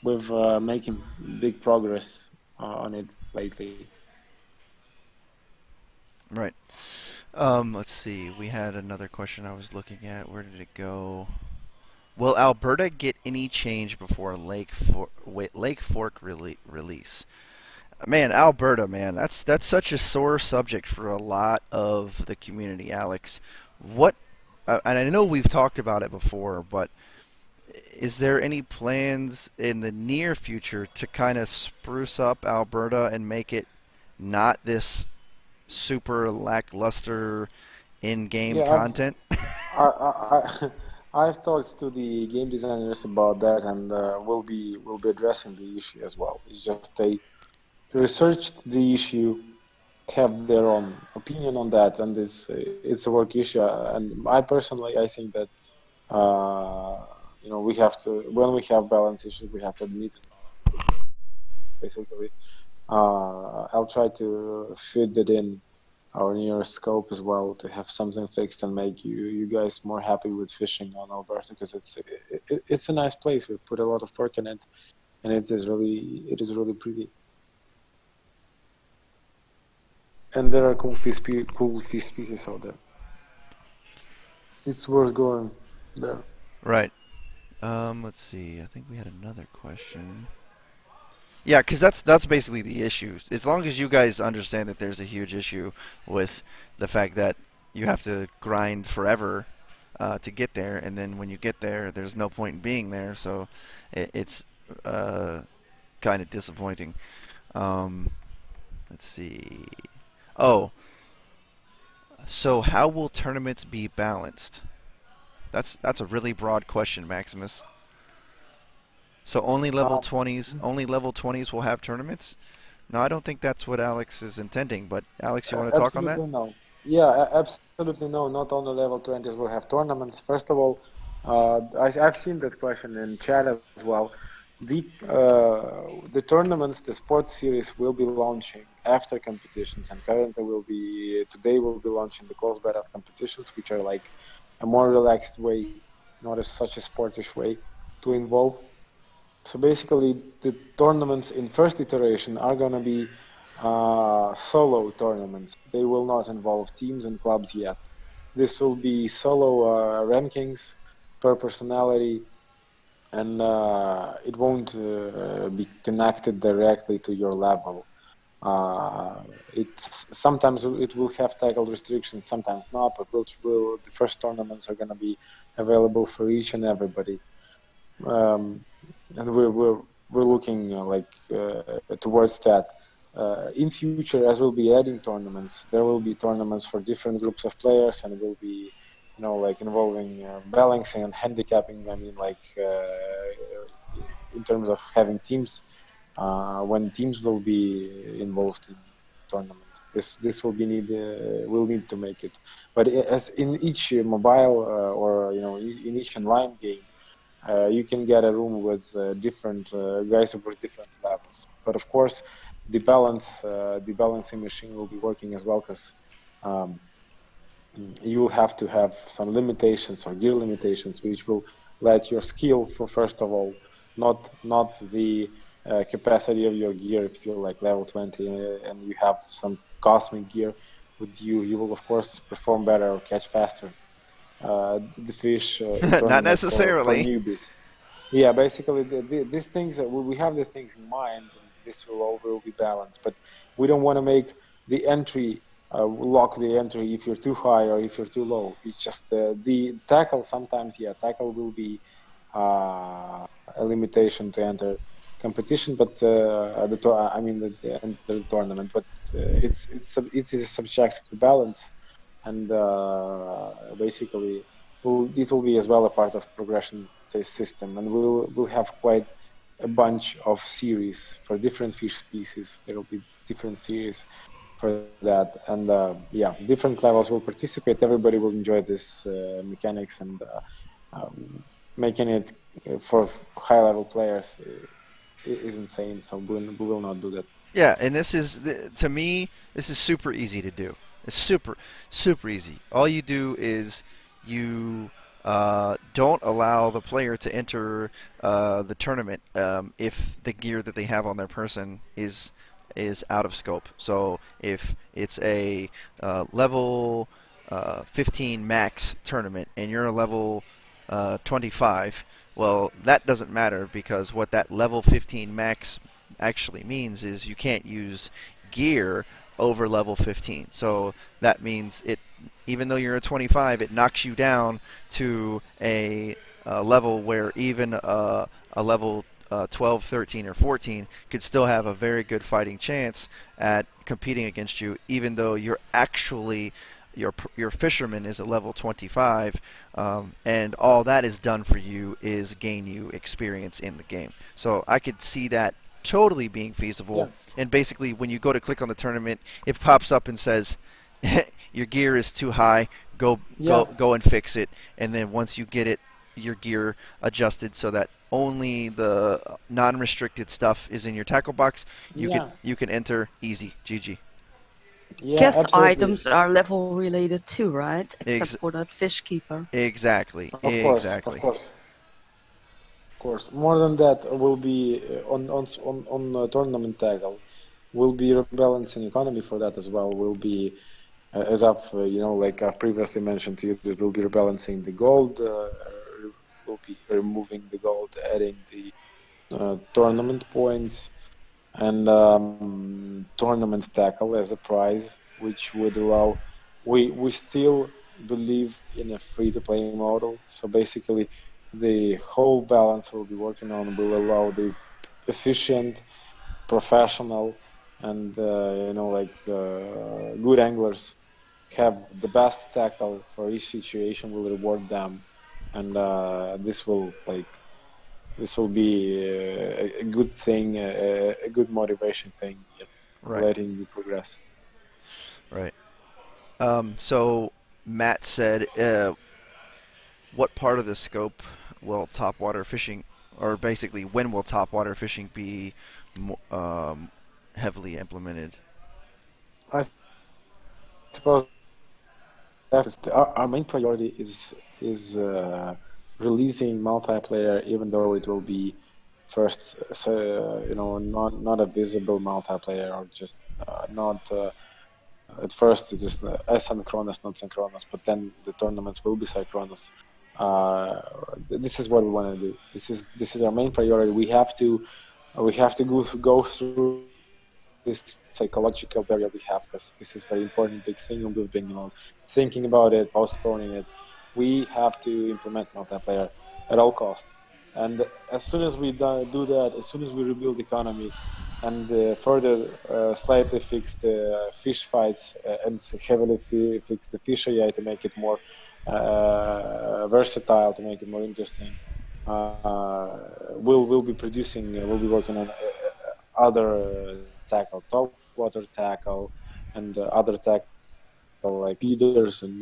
[SPEAKER 4] we're making big progress on it lately.
[SPEAKER 2] Right. Let's see. We had another question I was looking at. Where did it go? Will Alberta get any change before Lake Fork release? Man, Alberta, man, that's such a sore subject for a lot of the community, Alex. What? And I know we've talked about it before, but is there any plans in the near future to kind of spruce up Alberta and make it not this super lackluster in-game content?
[SPEAKER 4] I've talked to the game designers about that, and we'll be addressing the issue as well. It's just they researched the issue, have their own opinion on that, and it's a work issue. And I personally, I think that we have to, when we have balance issues, we have to admit it. Basically, I'll try to fit that in our near scope as well to have something fixed and make you guys more happy with fishing on Alberta, because it's a nice place. We put a lot of work in it, and it is really pretty. And there are cool fish species out there. It's worth going there.
[SPEAKER 2] Right. Let's see. I think we had another question. Yeah, because that's basically the issue. As long as you guys understand that there's a huge issue with the fact that you have to grind forever to get there, and then when you get there, there's no point in being there. So it's kind of disappointing. Let's see. Oh, so how will tournaments be balanced? That's a really broad question, Maximus. So only level 20s will have tournaments? No, I don't think that's what Alex is intending, but Alex, you want to talk on that?
[SPEAKER 4] No. Yeah, absolutely no. Not only level 20s will have tournaments. First of all, I've seen that question in chat as well. The tournaments, the sports series will be launching after competitions, and currently today we'll be launching the closed beta competitions, which are like a more relaxed way, not such a sportish way to involve. So basically, the tournaments in first iteration are going to be solo tournaments. They will not involve teams and clubs yet. This will be solo rankings per personality, and it won't be connected directly to your level. Sometimes it will have tackle restrictions, sometimes not, but the first tournaments are going to be available for each and everybody. And we're looking towards that. In future, as we'll be adding tournaments, there will be tournaments for different groups of players, and will be, involving balancing and handicapping. I mean, in terms of having teams, when teams will be involved in tournaments. This will be will need to make it. But as in each mobile or in each online game, you can get a room with different guys with different levels. But of course, the balancing machine will be working as well, because you will have to have some limitations or gear limitations, which will let your skill, for first of all, not the capacity of your gear. If you're like level 20 and you have some cosmic gear with you, you will of course perform better or catch faster. The fish
[SPEAKER 2] Not necessarily.
[SPEAKER 4] for newbies. Yeah, basically these things we have the things in mind, and this will be balanced. But we don't want to make the entry lock the entry if you're too high or if you're too low. It's just the tackle. Sometimes, yeah, tackle will be a limitation to enter competition, but the tournament. But it is subject to balance, and basically it will be as well a part of progression system, and we'll have quite a bunch of series for different fish species. There will be different series for that, and yeah, different levels will participate. Everybody will enjoy this mechanics, and making it for high level players is insane. So we will not do that.
[SPEAKER 2] Yeah, and this is, to me, this is super easy to do. It's super easy. All you do is you don't allow the player to enter the tournament if the gear that they have on their person is out of scope. So if it's a level 15 max tournament and you're a level 25, well, that doesn't matter, because what that level 15 max actually means is you can't use gear over level 15. So that means even though you're a 25, it knocks you down to a level where even a level 12, 13, or 14 could still have a very good fighting chance at competing against you, even though you're actually your fisherman is a level 25, and all that is done for you is gain you experience in the game. So I could see that totally being feasible.
[SPEAKER 4] Yeah.
[SPEAKER 2] And basically, when you go to click on the tournament, it pops up and says your gear is too high. Go and fix it. And then once you get your gear adjusted so that only the non-restricted stuff is in your tackle box, you can enter easy. GG.
[SPEAKER 4] Yeah,
[SPEAKER 5] Guess
[SPEAKER 4] absolutely.
[SPEAKER 5] items are level related too, right? Except for that fish keeper.
[SPEAKER 2] Exactly.
[SPEAKER 4] Of course. More than that, will be on tournament tackle. Will be rebalancing economy for that as well. Will be as I've like I've previously mentioned to you, will be rebalancing the gold. Will be removing the gold, adding the tournament points, and tournament tackle as a prize, which would allow. We still believe in a free-to-play model. So basically, the whole balance we'll be working on will allow the efficient, professional, and good anglers have the best tackle for each situation. Will reward them, and this will be a good thing, a good motivation thing,
[SPEAKER 2] Right.
[SPEAKER 4] letting you progress.
[SPEAKER 2] Right. So Matt said, what part of the scope will topwater fishing, or basically when will topwater fishing be heavily implemented?
[SPEAKER 4] I suppose our main priority is releasing multiplayer, even though it will be first, not a visible multiplayer, or just not. At first, it is asynchronous, not synchronous, but then the tournaments will be synchronous. This is what we want to do. This is our main priority. We have to go through this psychological barrier we have, because this is very important, big thing, and we've been thinking about it, postponing it. We have to implement multiplayer at all costs. And as soon as we do that, as soon as we rebuild the economy and further slightly fix the fish fights and heavily fix the fish AI to make it more versatile, to make it more interesting, we'll be working on other tackle, top water tackle, and other tackle like leaders and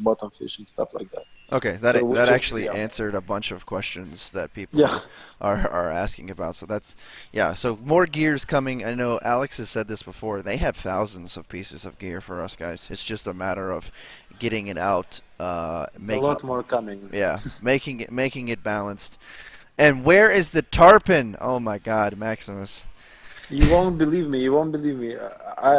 [SPEAKER 4] bottom fishing stuff like that.
[SPEAKER 2] Okay, that
[SPEAKER 4] So
[SPEAKER 2] that
[SPEAKER 4] just,
[SPEAKER 2] actually
[SPEAKER 4] yeah.
[SPEAKER 2] answered a bunch of questions that people
[SPEAKER 4] Yeah.
[SPEAKER 2] are asking about. So that's yeah. So more gear's coming. I know Alex has said this before. They have thousands of pieces of gear for us guys. It's just a matter of getting it out,
[SPEAKER 4] A
[SPEAKER 2] making
[SPEAKER 4] lot more coming.
[SPEAKER 2] yeah, making it balanced. And where is the tarpon? Oh my God, Maximus.
[SPEAKER 4] You won't believe me. You won't believe me.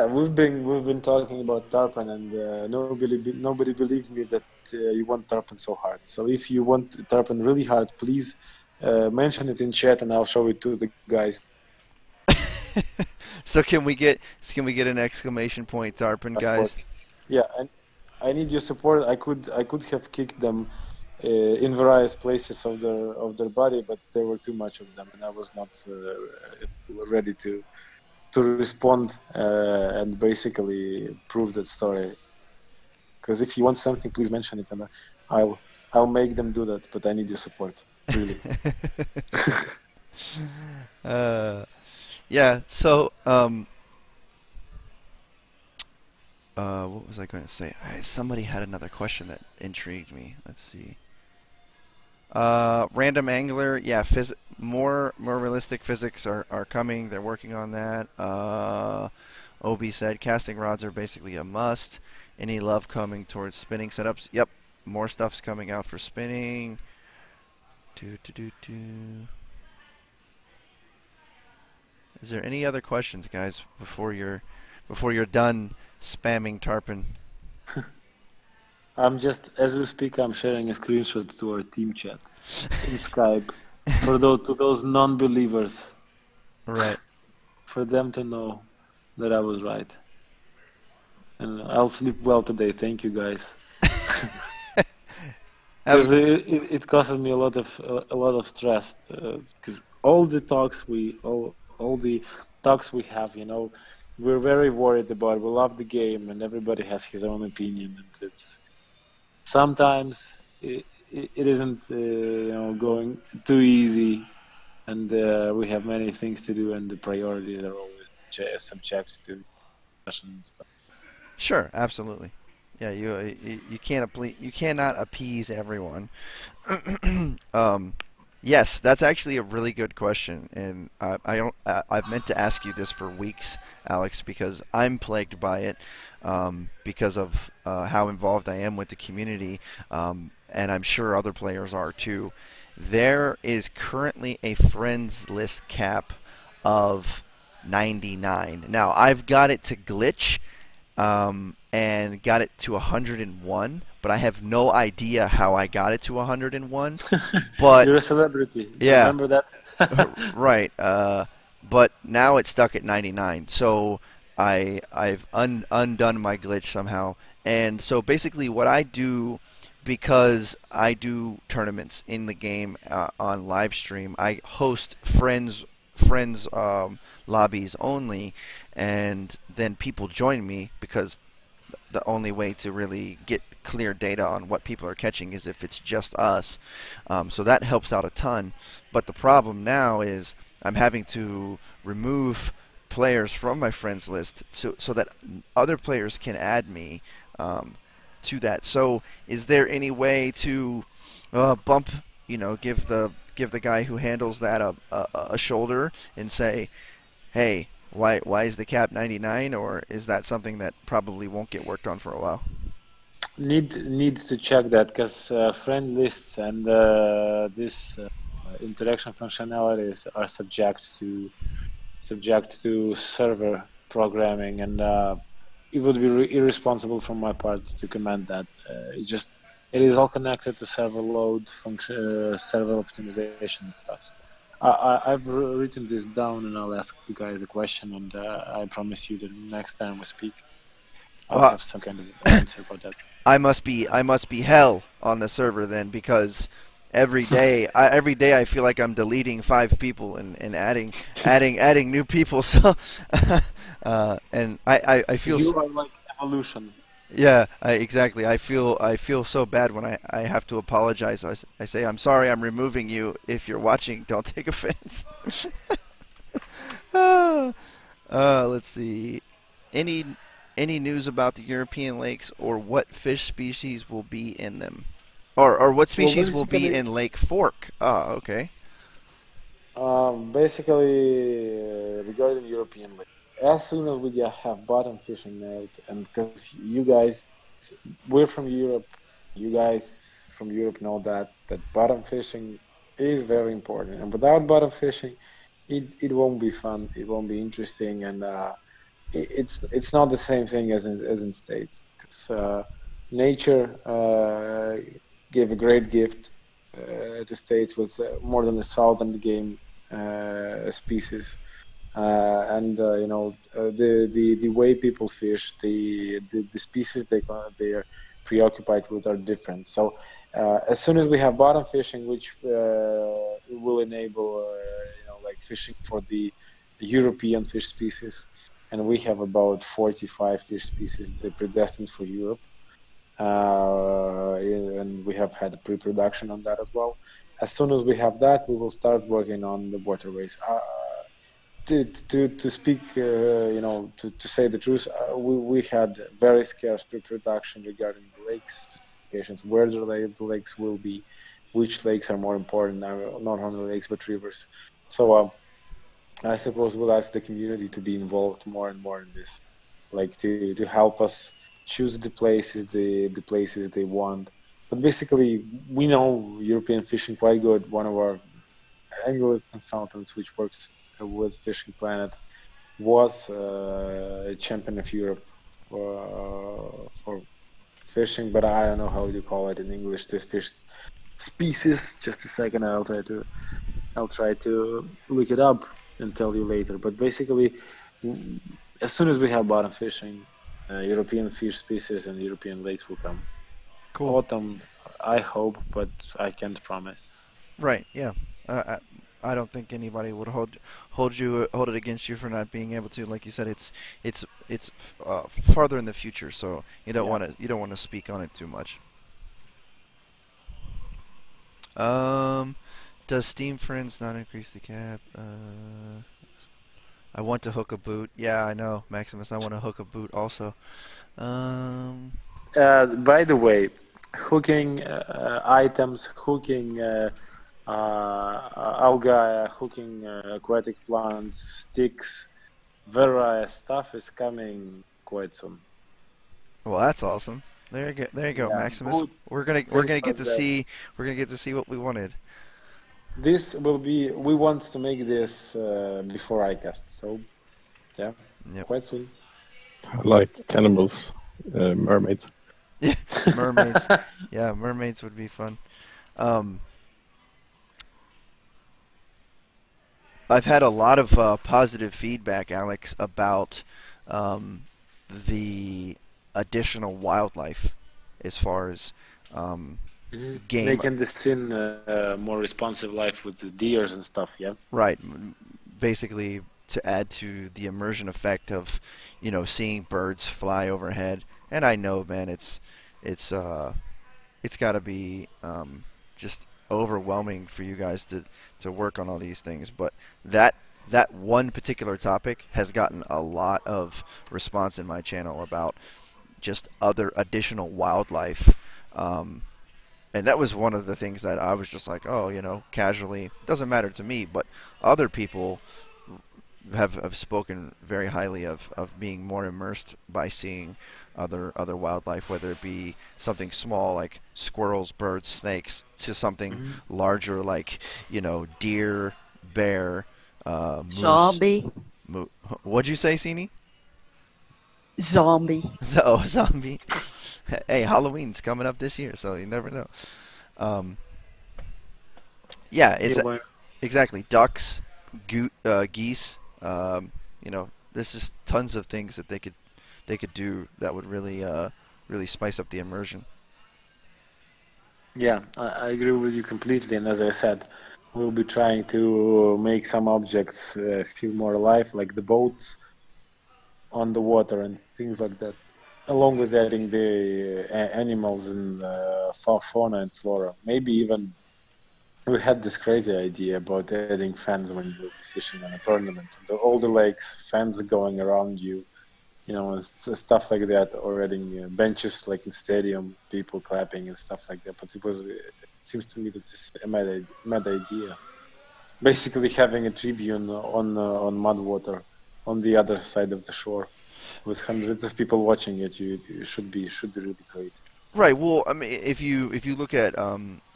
[SPEAKER 4] We've been talking about tarpon, and nobody believes me that you want tarpon so hard. So if you want tarpon really hard, please mention it in chat, and I'll show it to the guys.
[SPEAKER 2] So can we get an exclamation point tarpon, guys?
[SPEAKER 4] Yeah, and I need your support. I could have kicked them in various places of their body, but there were too much of them, and I was not ready to respond and basically prove that story. Because if you want something, please mention it, and I'll make them do that. But I need your support, really.
[SPEAKER 2] Yeah. So what was I going to say? Somebody had another question that intrigued me. Let's see. Random angler, yeah, more realistic physics are coming. They're working on that. Obi said casting rods are basically a must. Any love coming towards spinning setups? Yep, more stuff's coming out for spinning. Is there any other questions, guys, before you're done spamming tarpon?
[SPEAKER 4] I'm just, as we speak, I'm sharing a screenshot to our team chat in Skype for those non-believers,
[SPEAKER 2] Right.
[SPEAKER 4] for them to know that I was right. And I'll sleep well today. Thank you, guys. Because it causes me a lot of stress. Because all the talks we have, we're very worried about. We love the game, and everybody has his own opinion, and it's. Sometimes it isn't going too easy, and we have many things to do, and the priorities are always subject to discussion and stuff.
[SPEAKER 2] Sure, absolutely. Yeah, you cannot appease everyone. Yes, that's actually a really good question, and I've meant to ask you this for weeks, Alex, because I'm plagued by it. Because of how involved I am with the community, and I'm sure other players are too. There is currently a friends list cap of 99. Now, I've got it to glitch and got it to 101, but I have no idea how I got it to 101. But
[SPEAKER 4] you're a celebrity.
[SPEAKER 2] Yeah.
[SPEAKER 4] Remember that?
[SPEAKER 2] Right. But now it's stuck at 99. So I've undone my glitch somehow, and so basically what I do, because I do tournaments in the game on live stream, I host friends lobbies only, and then people join me because the only way to really get clear data on what people are catching is if it's just us. So that helps out a ton. But the problem now is I'm having to remove players from my friends list so that other players can add me to that. So is there any way to bump, give the guy who handles that a shoulder and say, hey, why is the cap 99, or is that something that probably won't get worked on for a while?
[SPEAKER 4] Need to check that, because friend lists and this interaction functionalities are subject to server programming, and it would be irresponsible from my part to comment that. It is all connected to server load, server optimization stuff. I've written this down, and I'll ask the guys a question, and I promise you that next time we speak, I'll have some kind of answer about that.
[SPEAKER 2] I must be hell on the server then, because every day I feel like I'm deleting 5 people and adding new people. So and I feel
[SPEAKER 4] you are like evolution.
[SPEAKER 2] Yeah, exactly. I feel so bad when I have to apologize. I say, I'm sorry, I'm removing you. If you're watching, don't take offense. Let's see. any any news about the European lakes or what fish species will be in them, or what
[SPEAKER 4] Well,
[SPEAKER 2] species will be
[SPEAKER 4] basically,
[SPEAKER 2] in Lake Fork? Ah, okay.
[SPEAKER 4] regarding European League, as soon as we have bottom fishing net, and because you guys, we're from Europe, you guys from Europe know that bottom fishing is very important, and without bottom fishing, it won't be fun, it won't be interesting, and it's not the same thing as in States, because nature gave a great gift to States with more than 1,000 game species. The way people fish, the species they are preoccupied with are different. So as soon as we have bottom fishing, which will enable like fishing for the European fish species, and we have about 45 fish species that are predestined for Europe, and we have had a pre-production on that as well. As soon as we have that, we will start working on the waterways. To speak, to say the truth, we had very scarce pre-production regarding the lakes specifications, where the lakes will be, which lakes are more important, not only lakes but rivers. So I suppose we'll ask the community to be involved more and more in this, like to help us choose the places they want. But basically, we know European fishing quite good. One of our angler consultants, which works with Fishing Planet, was a champion of Europe for fishing, but I don't know how you call it in English. This fish species. Just a second, I'll try to look it up and tell you later. But basically, as soon as we have bottom fishing, European fish species and European lakes will come.
[SPEAKER 2] Cool.
[SPEAKER 4] Autumn, I hope, but I can't promise.
[SPEAKER 2] Right. Yeah. I don't think anybody would hold it against you for not being able to. Like you said, it's farther in the future, so you don't want to speak on it too much. Does Steam Friends not increase the cap? I want to hook a boot. Yeah, I know, Maximus. I want to hook a boot also.
[SPEAKER 4] By the way, hooking items, hooking algae, hooking aquatic plants, sticks, various stuff is coming quite soon.
[SPEAKER 2] Well, that's awesome. There you go,
[SPEAKER 4] Yeah,
[SPEAKER 2] Maximus.
[SPEAKER 4] boot,
[SPEAKER 2] We're gonna
[SPEAKER 4] things
[SPEAKER 2] get
[SPEAKER 4] like
[SPEAKER 2] to
[SPEAKER 4] that.
[SPEAKER 2] see what we wanted.
[SPEAKER 4] This will be. We want to make this before ICAST, so yeah,
[SPEAKER 2] Yep.
[SPEAKER 4] quite soon.
[SPEAKER 1] Like cannibals, mermaids.
[SPEAKER 2] Yeah, mermaids. Yeah, mermaids would be fun. Um, I've had a lot of positive feedback, Alex, about the additional wildlife as far as game.
[SPEAKER 4] Making the scene more responsive life with the deers and stuff. Yeah.
[SPEAKER 2] Right. Basically, to add to the immersion effect of, seeing birds fly overhead. And I know, man, it's got to be just overwhelming for you guys to work on all these things. But that one particular topic has gotten a lot of response in my channel about just other additional wildlife. And that was one of the things that I was just like, oh, casually, doesn't matter to me, but other people have spoken very highly of being more immersed by seeing other wildlife, whether it be something small like squirrels, birds, snakes, to something larger like, deer, bear, moose.
[SPEAKER 5] Zombie.
[SPEAKER 2] What'd you say, Sini?
[SPEAKER 5] Zombie.
[SPEAKER 2] Oh, zombie. Hey, Halloween's coming up this year, so you never know. Yeah, it's exactly ducks, geese. There's just tons of things that they could do that would really spice up the immersion.
[SPEAKER 4] Yeah, I agree with you completely. And as I said, we'll be trying to make some objects feel more alive, like the boats on the water and things like that, along with adding the animals and fauna and flora. Maybe even we had this crazy idea about adding fans when you'll be fishing on a tournament. All the lakes, fans going around you, you know, and stuff like that, or adding benches like in stadium, people clapping and stuff like that. But it seems to me that it's a mad idea. Basically, having a tribune on Mudwater, on the other side of the shore, with hundreds of people watching it, you should be really great.
[SPEAKER 2] Right. Well, I mean, if you look at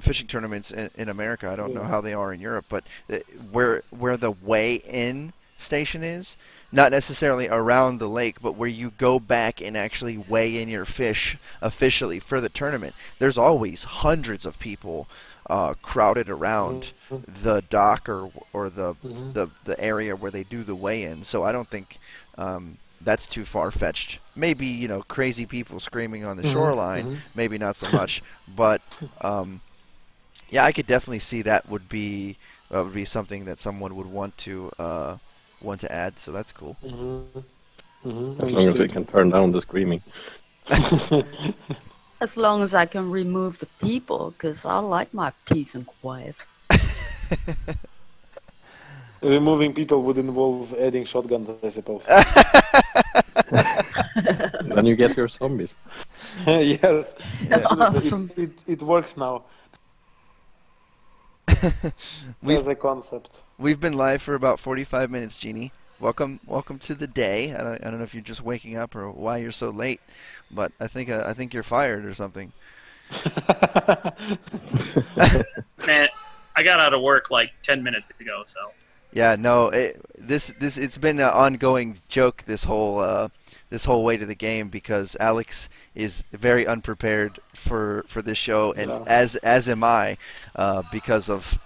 [SPEAKER 2] fishing tournaments in America, I don't know how they are in Europe, but where the weigh-in station is, not necessarily around the lake, but where you go back and actually weigh in your fish officially for the tournament, there's always hundreds of people crowded around the dock or the area where they do the weigh-in. So I don't think that's too far-fetched. Maybe, you know, crazy people screaming on the shoreline, maybe not so much. But yeah, I could definitely see that would be something that someone would want to add. So that's cool.
[SPEAKER 1] As long as we can turn down the screaming.
[SPEAKER 5] As long as I can remove the people, because I like my peace and quiet.
[SPEAKER 4] Removing people would involve adding shotguns, I suppose.
[SPEAKER 1] Then you get your zombies.
[SPEAKER 4] Yes.
[SPEAKER 5] Awesome.
[SPEAKER 4] It works now. As a concept.
[SPEAKER 2] We've been live for about 45 minutes, Jeannie. Welcome to the day. I don't know if you're just waking up or why you're so late, but I think you're fired or something.
[SPEAKER 6] Man, I got out of work like 10 minutes ago, so.
[SPEAKER 2] Yeah, no, it's been an ongoing joke this whole way to the game, because Alex is very unprepared for this show, and as am I, because of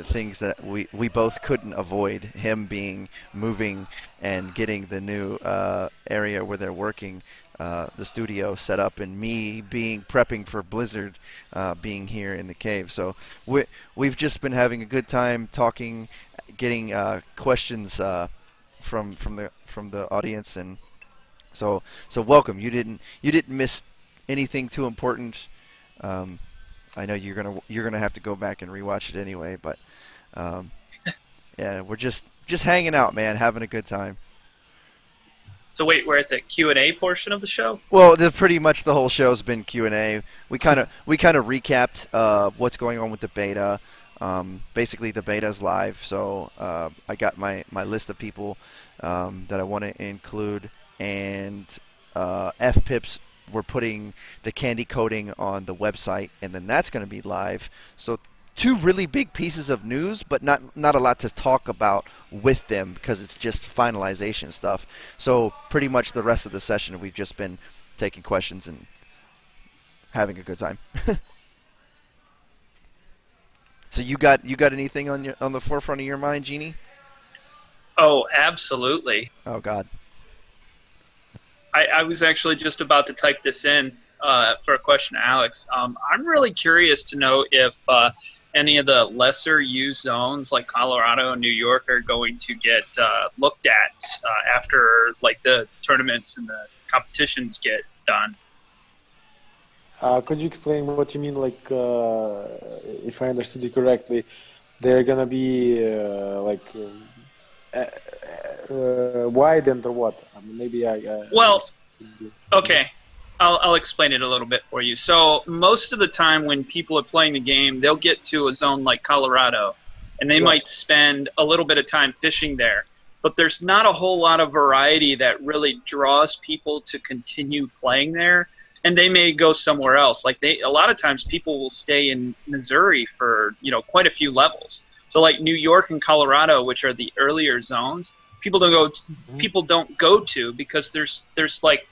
[SPEAKER 2] things that we both couldn't avoid, him moving and getting the new area where they're working, the studio set up, and me prepping for Blizzard, being here in the cave. So we've just been having a good time talking, getting questions from the audience, and so welcome. You didn't miss anything too important. I know you're gonna have to go back and rewatch it anyway, but yeah, we're just hanging out, man, having a good time.
[SPEAKER 6] So wait, we're at the Q&A portion of the show?
[SPEAKER 2] Well, pretty much the whole show's been Q&A. We kind of recapped what's going on with the beta. Basically, the beta's live, so I got my list of people that I want to include, and FPIPs, we're putting the candy coating on the website, and then that's going to be live. So 2 really big pieces of news, but not a lot to talk about with them, because it's just finalization stuff. So pretty much the rest of the session, we've just been taking questions and having a good time. So you got anything on the forefront of your mind, Jeannie?
[SPEAKER 6] Oh, absolutely.
[SPEAKER 2] Oh God.
[SPEAKER 6] I was actually just about to type this in for a question to Alex. I'm really curious to know if any of the lesser used zones like Colorado and New York are going to get looked at after like the tournaments and the competitions get done.
[SPEAKER 4] Could you explain what you mean? Like, if I understood you correctly, they're gonna be widened or what? I mean, maybe
[SPEAKER 6] Well, okay. I'll explain it a little bit for you. So most of the time when people are playing the game, they'll get to a zone like Colorado, and they might spend a little bit of time fishing there. But there's not a whole lot of variety that really draws people to continue playing there, and they may go somewhere else. Like a lot of times people will stay in Missouri for quite a few levels. So like New York and Colorado, which are the earlier zones, people don't go to because there's like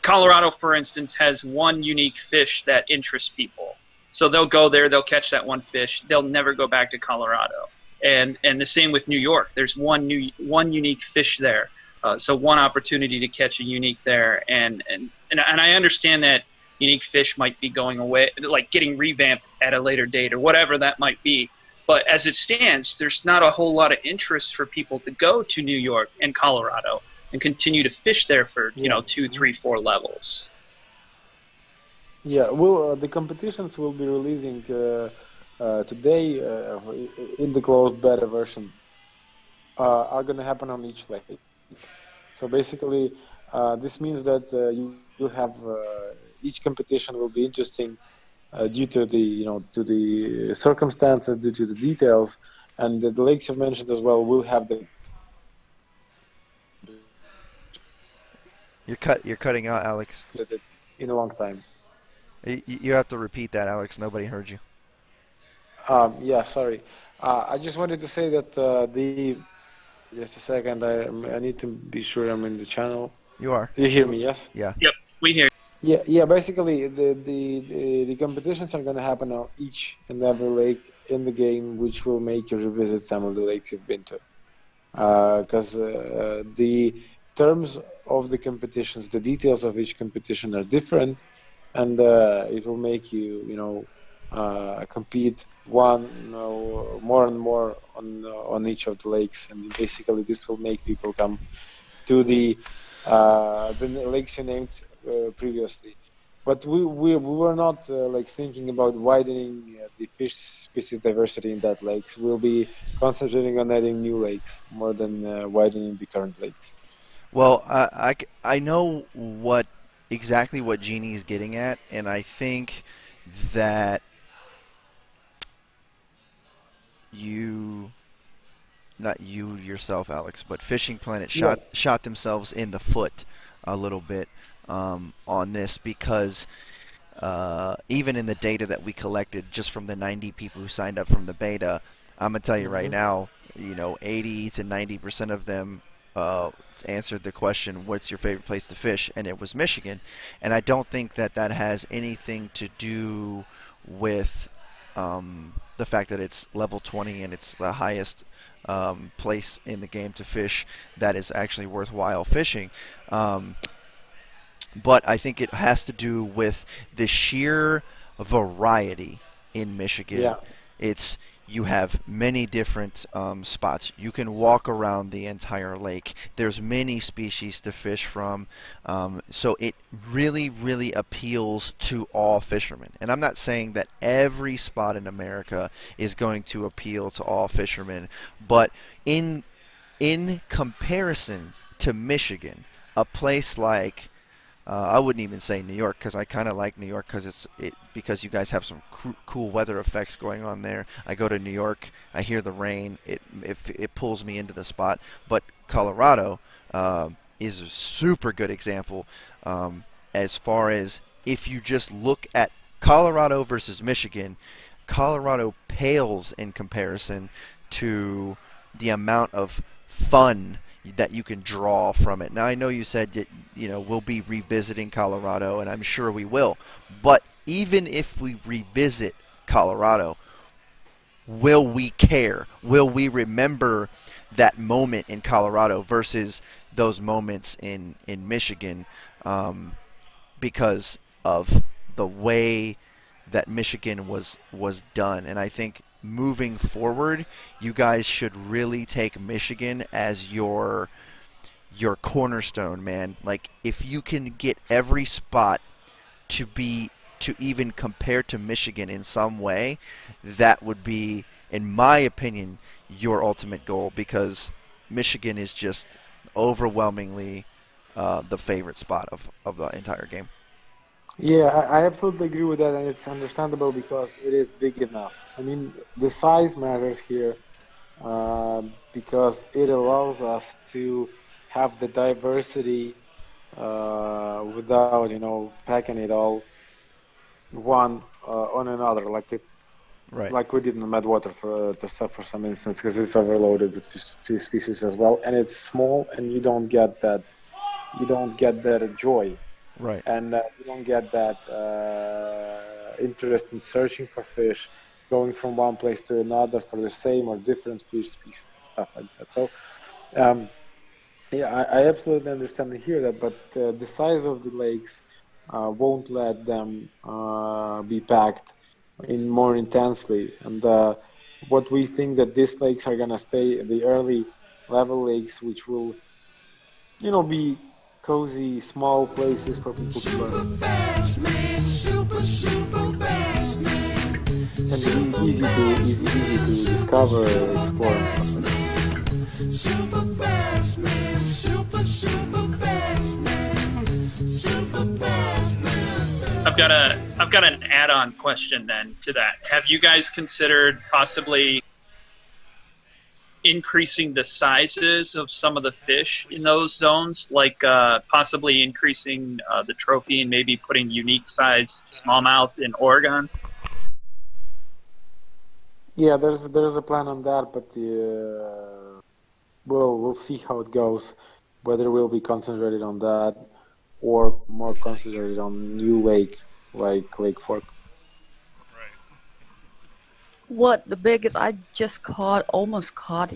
[SPEAKER 6] Colorado, for instance, has one unique fish that interests people. So they'll go there, they'll catch that one fish, they'll never go back to Colorado. And the same with New York. There's one unique fish there. So one opportunity to catch a unique there. And I understand that unique fish might be going away, like getting revamped at a later date or whatever that might be. But as it stands, there's not a whole lot of interest for people to go to New York and Colorado and continue to fish there for 2, 3, 4 levels.
[SPEAKER 4] Yeah, well, the competitions will be releasing today in the closed beta version are going to happen on each lake. So basically, this means that you will have each competition will be interesting due to the circumstances, due to the details, and the lakes you've mentioned as well will have the.
[SPEAKER 2] You're cutting out, Alex.
[SPEAKER 4] In a long time.
[SPEAKER 2] You have to repeat that, Alex. Nobody heard you.
[SPEAKER 4] Yeah, sorry. I just wanted to say that just a second. I need to be sure I'm in the channel.
[SPEAKER 2] You are.
[SPEAKER 4] You hear me? Yes.
[SPEAKER 2] Yeah.
[SPEAKER 6] Yep, we hear.
[SPEAKER 4] Yeah. Basically, the competitions are going to happen on each and every lake in the game, which will make you revisit some of the lakes you've been to. Because the terms of the competitions, the details of each competition are different, and it will make you, compete more and more on each of the lakes, and basically this will make people come to the lakes you named previously. But we were not thinking about widening the fish species diversity in that lakes. We'll be concentrating on adding new lakes more than widening the current lakes.
[SPEAKER 2] Well, I know exactly what Genie's getting at, and I think that not you yourself, Alex, but Fishing Planet shot themselves in the foot a little bit on this, because even in the data that we collected just from the 90 people who signed up from the beta, I'm gonna tell you right now, 80 to 90% of them answered the question, what's your favorite place to fish, and it was Michigan. And I don't think that has anything to do with the fact that it's level 20 and it's the highest place in the game to fish that is actually worthwhile fishing. But I think it has to do with the sheer variety in Michigan.
[SPEAKER 4] Yeah.
[SPEAKER 2] You have many different spots. You can walk around the entire lake. There's many species to fish from. So it really, really appeals to all fishermen. And I'm not saying that every spot in America is going to appeal to all fishermen, but in comparison to Michigan, a place like I wouldn't even say New York, because I kind of like New York because you guys have some cool weather effects going on there. I go to New York, I hear the rain, it pulls me into the spot. But Colorado is a super good example as far as if you just look at Colorado versus Michigan. Colorado pales in comparison to the amount of fun that you can draw from it. Now, I know you said that, we'll be revisiting Colorado, and I'm sure we will. But even if we revisit Colorado, will we care? Will we remember that moment in Colorado versus those moments in Michigan because of the way that Michigan was done? And I think moving forward, you guys should really take Michigan as your cornerstone, man. Like, if you can get every spot to even compare to Michigan in some way, that would be, in my opinion, your ultimate goal, because Michigan is just overwhelmingly the favorite spot of the entire game.
[SPEAKER 4] Yeah, I absolutely agree with that, and it's understandable because it is big enough. I mean, the size matters here because it allows us to have the diversity without, packing it all one on another, like we did in Madwater for some instance, because it's overloaded with fish species as well, and it's small, and you don't get that joy.
[SPEAKER 2] Right.
[SPEAKER 4] And you don't get that interest in searching for fish, going from one place to another for the same or different fish species, stuff like that. So, I absolutely understand and hear that, but the size of the lakes won't let them be packed in more intensely. And what we think that these lakes are going to stay the early level lakes, which will, be cozy, small places for people to learn. And easy to discover, explore, and stuff like that.
[SPEAKER 7] Super fast man, super fast man, super fast man.
[SPEAKER 6] I've got an add-on question then to that. Have you guys considered possibly increasing the sizes of some of the fish in those zones, like possibly increasing the trophy and maybe putting unique size smallmouth in Oregon?
[SPEAKER 4] Yeah, there's a plan on that, but we'll see how it goes. Whether we'll be concentrated on that or more concentrated on new lake like Lake Fork.
[SPEAKER 5] What the biggest I just almost caught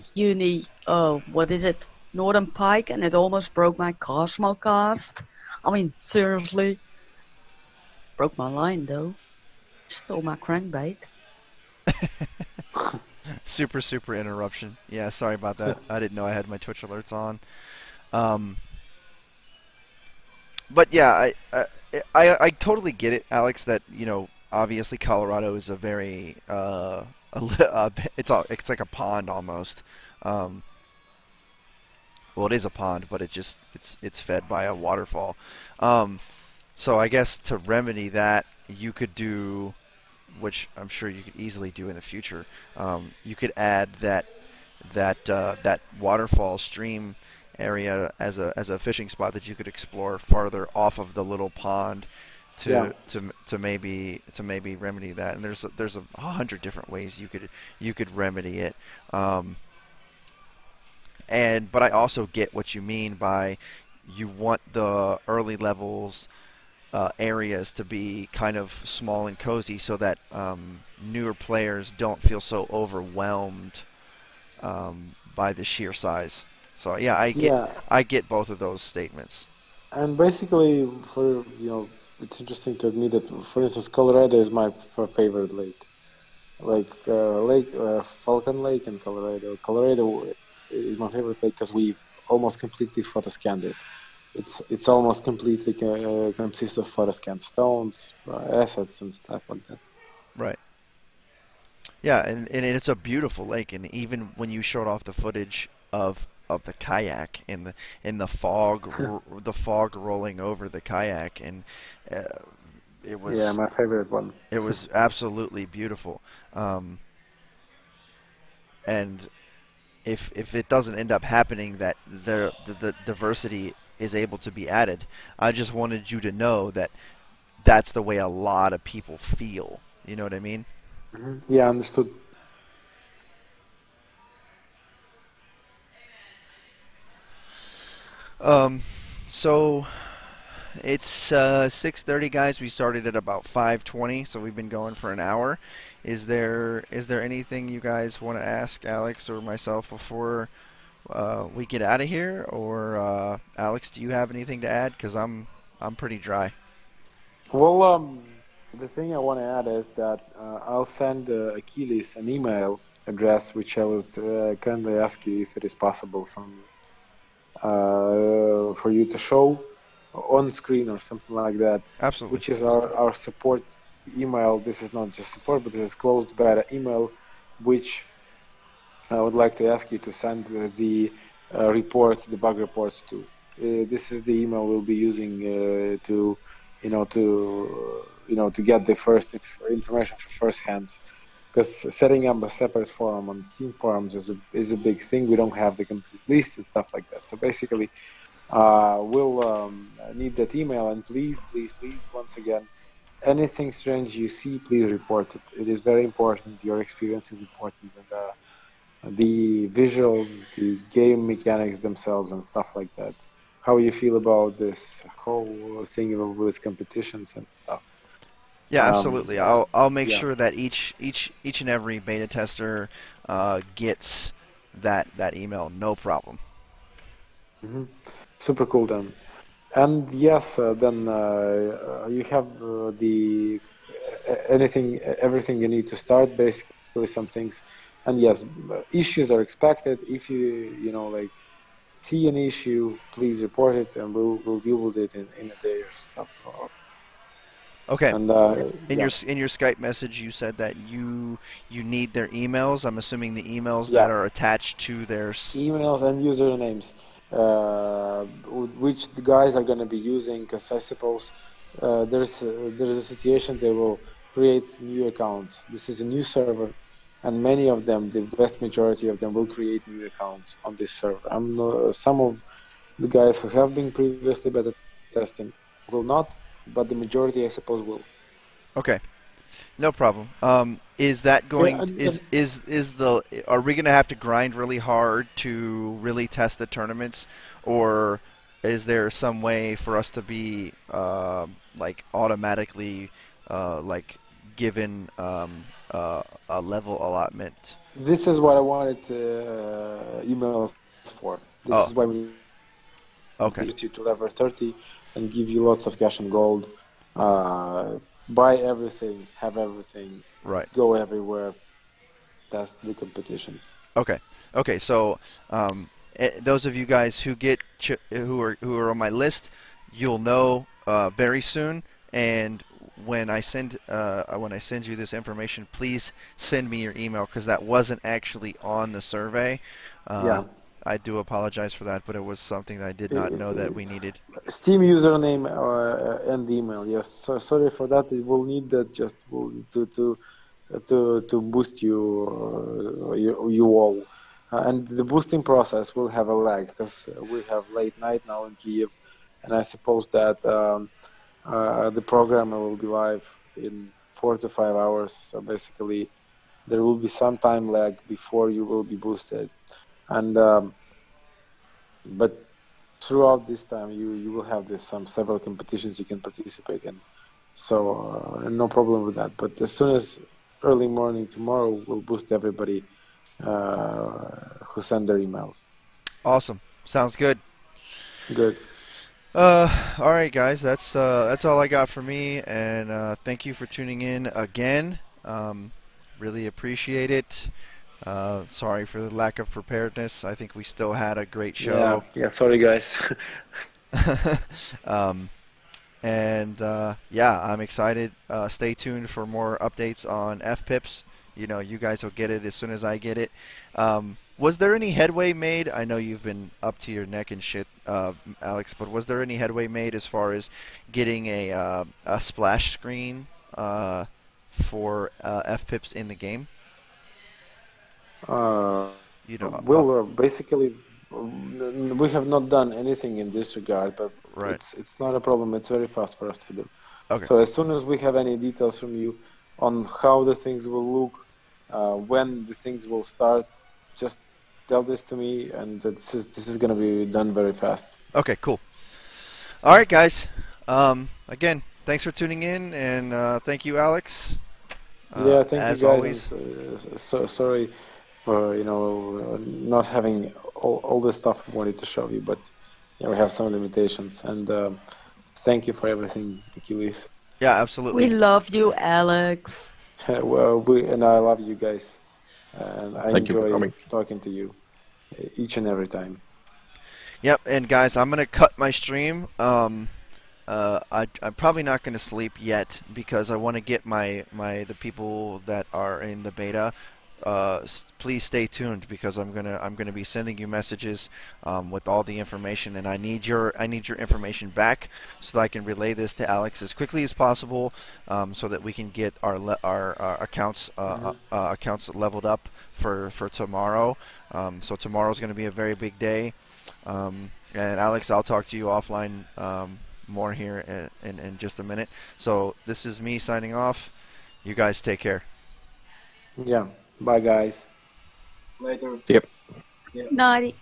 [SPEAKER 5] what is it? Northern pike, and it almost broke my Cosmo cast. I mean, seriously. Broke my line though. Stole my crankbait.
[SPEAKER 2] Super interruption. Yeah, sorry about that. I didn't know I had my Twitch alerts on. But yeah, I totally get it, Alex. That obviously Colorado is a very it's like a pond almost. Well, it is a pond, but it's fed by a waterfall. So I guess to remedy that, you could do, which I'm sure you could easily do in the future. You could add that waterfall stream area as a fishing spot that you could explore farther off of the little pond to maybe remedy that. And there's 100 different ways you could remedy it. But I also get what you mean by you want the early levels areas to be kind of small and cozy, so that newer players don't feel so overwhelmed by the sheer size. So yeah, I get both of those statements.
[SPEAKER 4] And basically, it's interesting to admit that, for instance, Colorado is my favorite lake. Like Falcon Lake in Colorado. Colorado is my favorite lake because we've almost completely photoscanned it. It's almost completely consists of photoscanned stones, assets, and stuff like that.
[SPEAKER 2] Right. Yeah, and it's a beautiful lake, and even when you showed off the footage of the kayak in the fog, the fog rolling over the kayak, and it was
[SPEAKER 4] my favorite one.
[SPEAKER 2] It was absolutely beautiful. And if it doesn't end up happening that the diversity is able to be added, I just wanted you to know that that's the way a lot of people feel. You know what I mean?
[SPEAKER 4] Mm-hmm. Yeah, understood.
[SPEAKER 2] So it's 6:30, guys. We started at about 5:20, so we've been going for an hour. Is there anything you guys want to ask Alex or myself before we get out of here? Or Alex, do you have anything to add? Because I'm pretty dry.
[SPEAKER 4] Well, the thing I want to add is that I'll send Achilles an email address, which I would kindly ask you if it is possible for you to show on screen or something like that.
[SPEAKER 2] Absolutely.
[SPEAKER 4] Which is our support email. This is not just support, but this is closed beta email, which I would like to ask you to send the reports, the bug reports to. This is the email we'll be using to get the first information from first hands. Because setting up a separate forum on Steam forums is a big thing. We don't have the complete list and stuff like that. So basically, we'll need that email. And please, once again, anything strange you see, please report it. It is very important. Your experience is important. And the visuals, the game mechanics themselves and stuff like that. How you feel about this whole thing with competitions and stuff.
[SPEAKER 2] Yeah, absolutely. I'll make sure that each and every beta tester gets that email. No problem.
[SPEAKER 4] Mm-hmm. Super cool then. And yes, then you have everything you need to start. Basically, some things. And yes, issues are expected. If you see an issue, please report it, and we'll deal with it in a day or stuff.
[SPEAKER 2] Okay.
[SPEAKER 4] And
[SPEAKER 2] In
[SPEAKER 4] yeah.
[SPEAKER 2] your Skype message, you said that you need their emails. I'm assuming the emails
[SPEAKER 4] Yeah.
[SPEAKER 2] that are attached to their.
[SPEAKER 4] Emails and usernames, which the guys are going to be using, because I suppose there's a situation they will create new accounts. This is a new server, and many of them, the vast majority of them, will create new accounts on this server. Some of the guys who have been previously beta testing will not, but the majority, I suppose, will.
[SPEAKER 2] Okay. No problem. Is that going? Is the? Are we gonna have to grind really hard to really test the tournaments, or is there some way for us to be like automatically like given a level allotment?
[SPEAKER 4] This is what I wanted emails for. This
[SPEAKER 2] Oh.
[SPEAKER 4] is why we
[SPEAKER 2] Okay.
[SPEAKER 4] boost you to level 30 and give you lots of cash and gold. Buy everything, have everything,
[SPEAKER 2] Right.
[SPEAKER 4] go everywhere, test the competitions.
[SPEAKER 2] Okay. Okay. So those of you guys who get who are on my list, you'll know very soon. And when I send you this information, please send me your email, because that wasn't actually on the survey.
[SPEAKER 4] Yeah.
[SPEAKER 2] I do apologize for that, but it was something that I did not know that we needed.
[SPEAKER 4] Steam username and email. Yes. So sorry for that. We'll need that just to boost you all. And the boosting process will have a lag, because we have late night now in Kiev, and I suppose that the programmer will be live in 4 to 5 hours. So basically, there will be some time lag before you will be boosted, and but throughout this time, you will have several competitions you can participate in. So no problem with that. But as soon as early morning tomorrow, we'll boost everybody who send their emails.
[SPEAKER 2] Awesome. Sounds good.
[SPEAKER 4] Good.
[SPEAKER 2] All right, guys. That's all I got for me, and thank you for tuning in again. Really appreciate it. Sorry for the lack of preparedness. I think we still had a great show.
[SPEAKER 4] Yeah. Sorry, guys.
[SPEAKER 2] And yeah, I'm excited. Stay tuned for more updates on FPIPS. You know, you guys will get it as soon as I get it. Was there any headway made? I know you've been up to your neck in shit, Alex, but was there any headway made as far as getting a splash screen for FPIPS in the game? You know,
[SPEAKER 4] Basically, we have not done anything in this regard, but
[SPEAKER 2] right.
[SPEAKER 4] it's not a problem. It's very fast for us to do.
[SPEAKER 2] Okay.
[SPEAKER 4] So as soon as we have any details from you on how the things will look, when the things will start, just tell this to me, and this is going to be done very fast.
[SPEAKER 2] Okay, cool. All right, guys. Again, thanks for tuning in, and thank you, Alex.
[SPEAKER 4] Yeah, thank
[SPEAKER 2] as
[SPEAKER 4] you guys.
[SPEAKER 2] always.
[SPEAKER 4] So sorry for not having all the stuff I wanted to show you, but yeah, we have some limitations. And thank you for everything, Achilles.
[SPEAKER 2] Yeah, absolutely.
[SPEAKER 5] We love you, Alex.
[SPEAKER 4] Well, and I love you guys, and I
[SPEAKER 1] Thank you for
[SPEAKER 4] enjoy
[SPEAKER 1] coming.
[SPEAKER 4] talking to you each and every time.
[SPEAKER 2] Yep, and guys, I'm gonna cut my stream. I'm probably not gonna sleep yet, because I want to get the people that are in the beta. Please stay tuned, because I'm gonna be sending you messages with all the information, and I need your information back so that I can relay this to Alex as quickly as possible, so that we can get our accounts leveled up for tomorrow. So tomorrow's gonna be a very big day. And Alex, I'll talk to you offline more here in just a minute. So this is me signing off. You guys take care.
[SPEAKER 4] Yeah. Bye, guys.
[SPEAKER 1] Yep.
[SPEAKER 5] Nighty.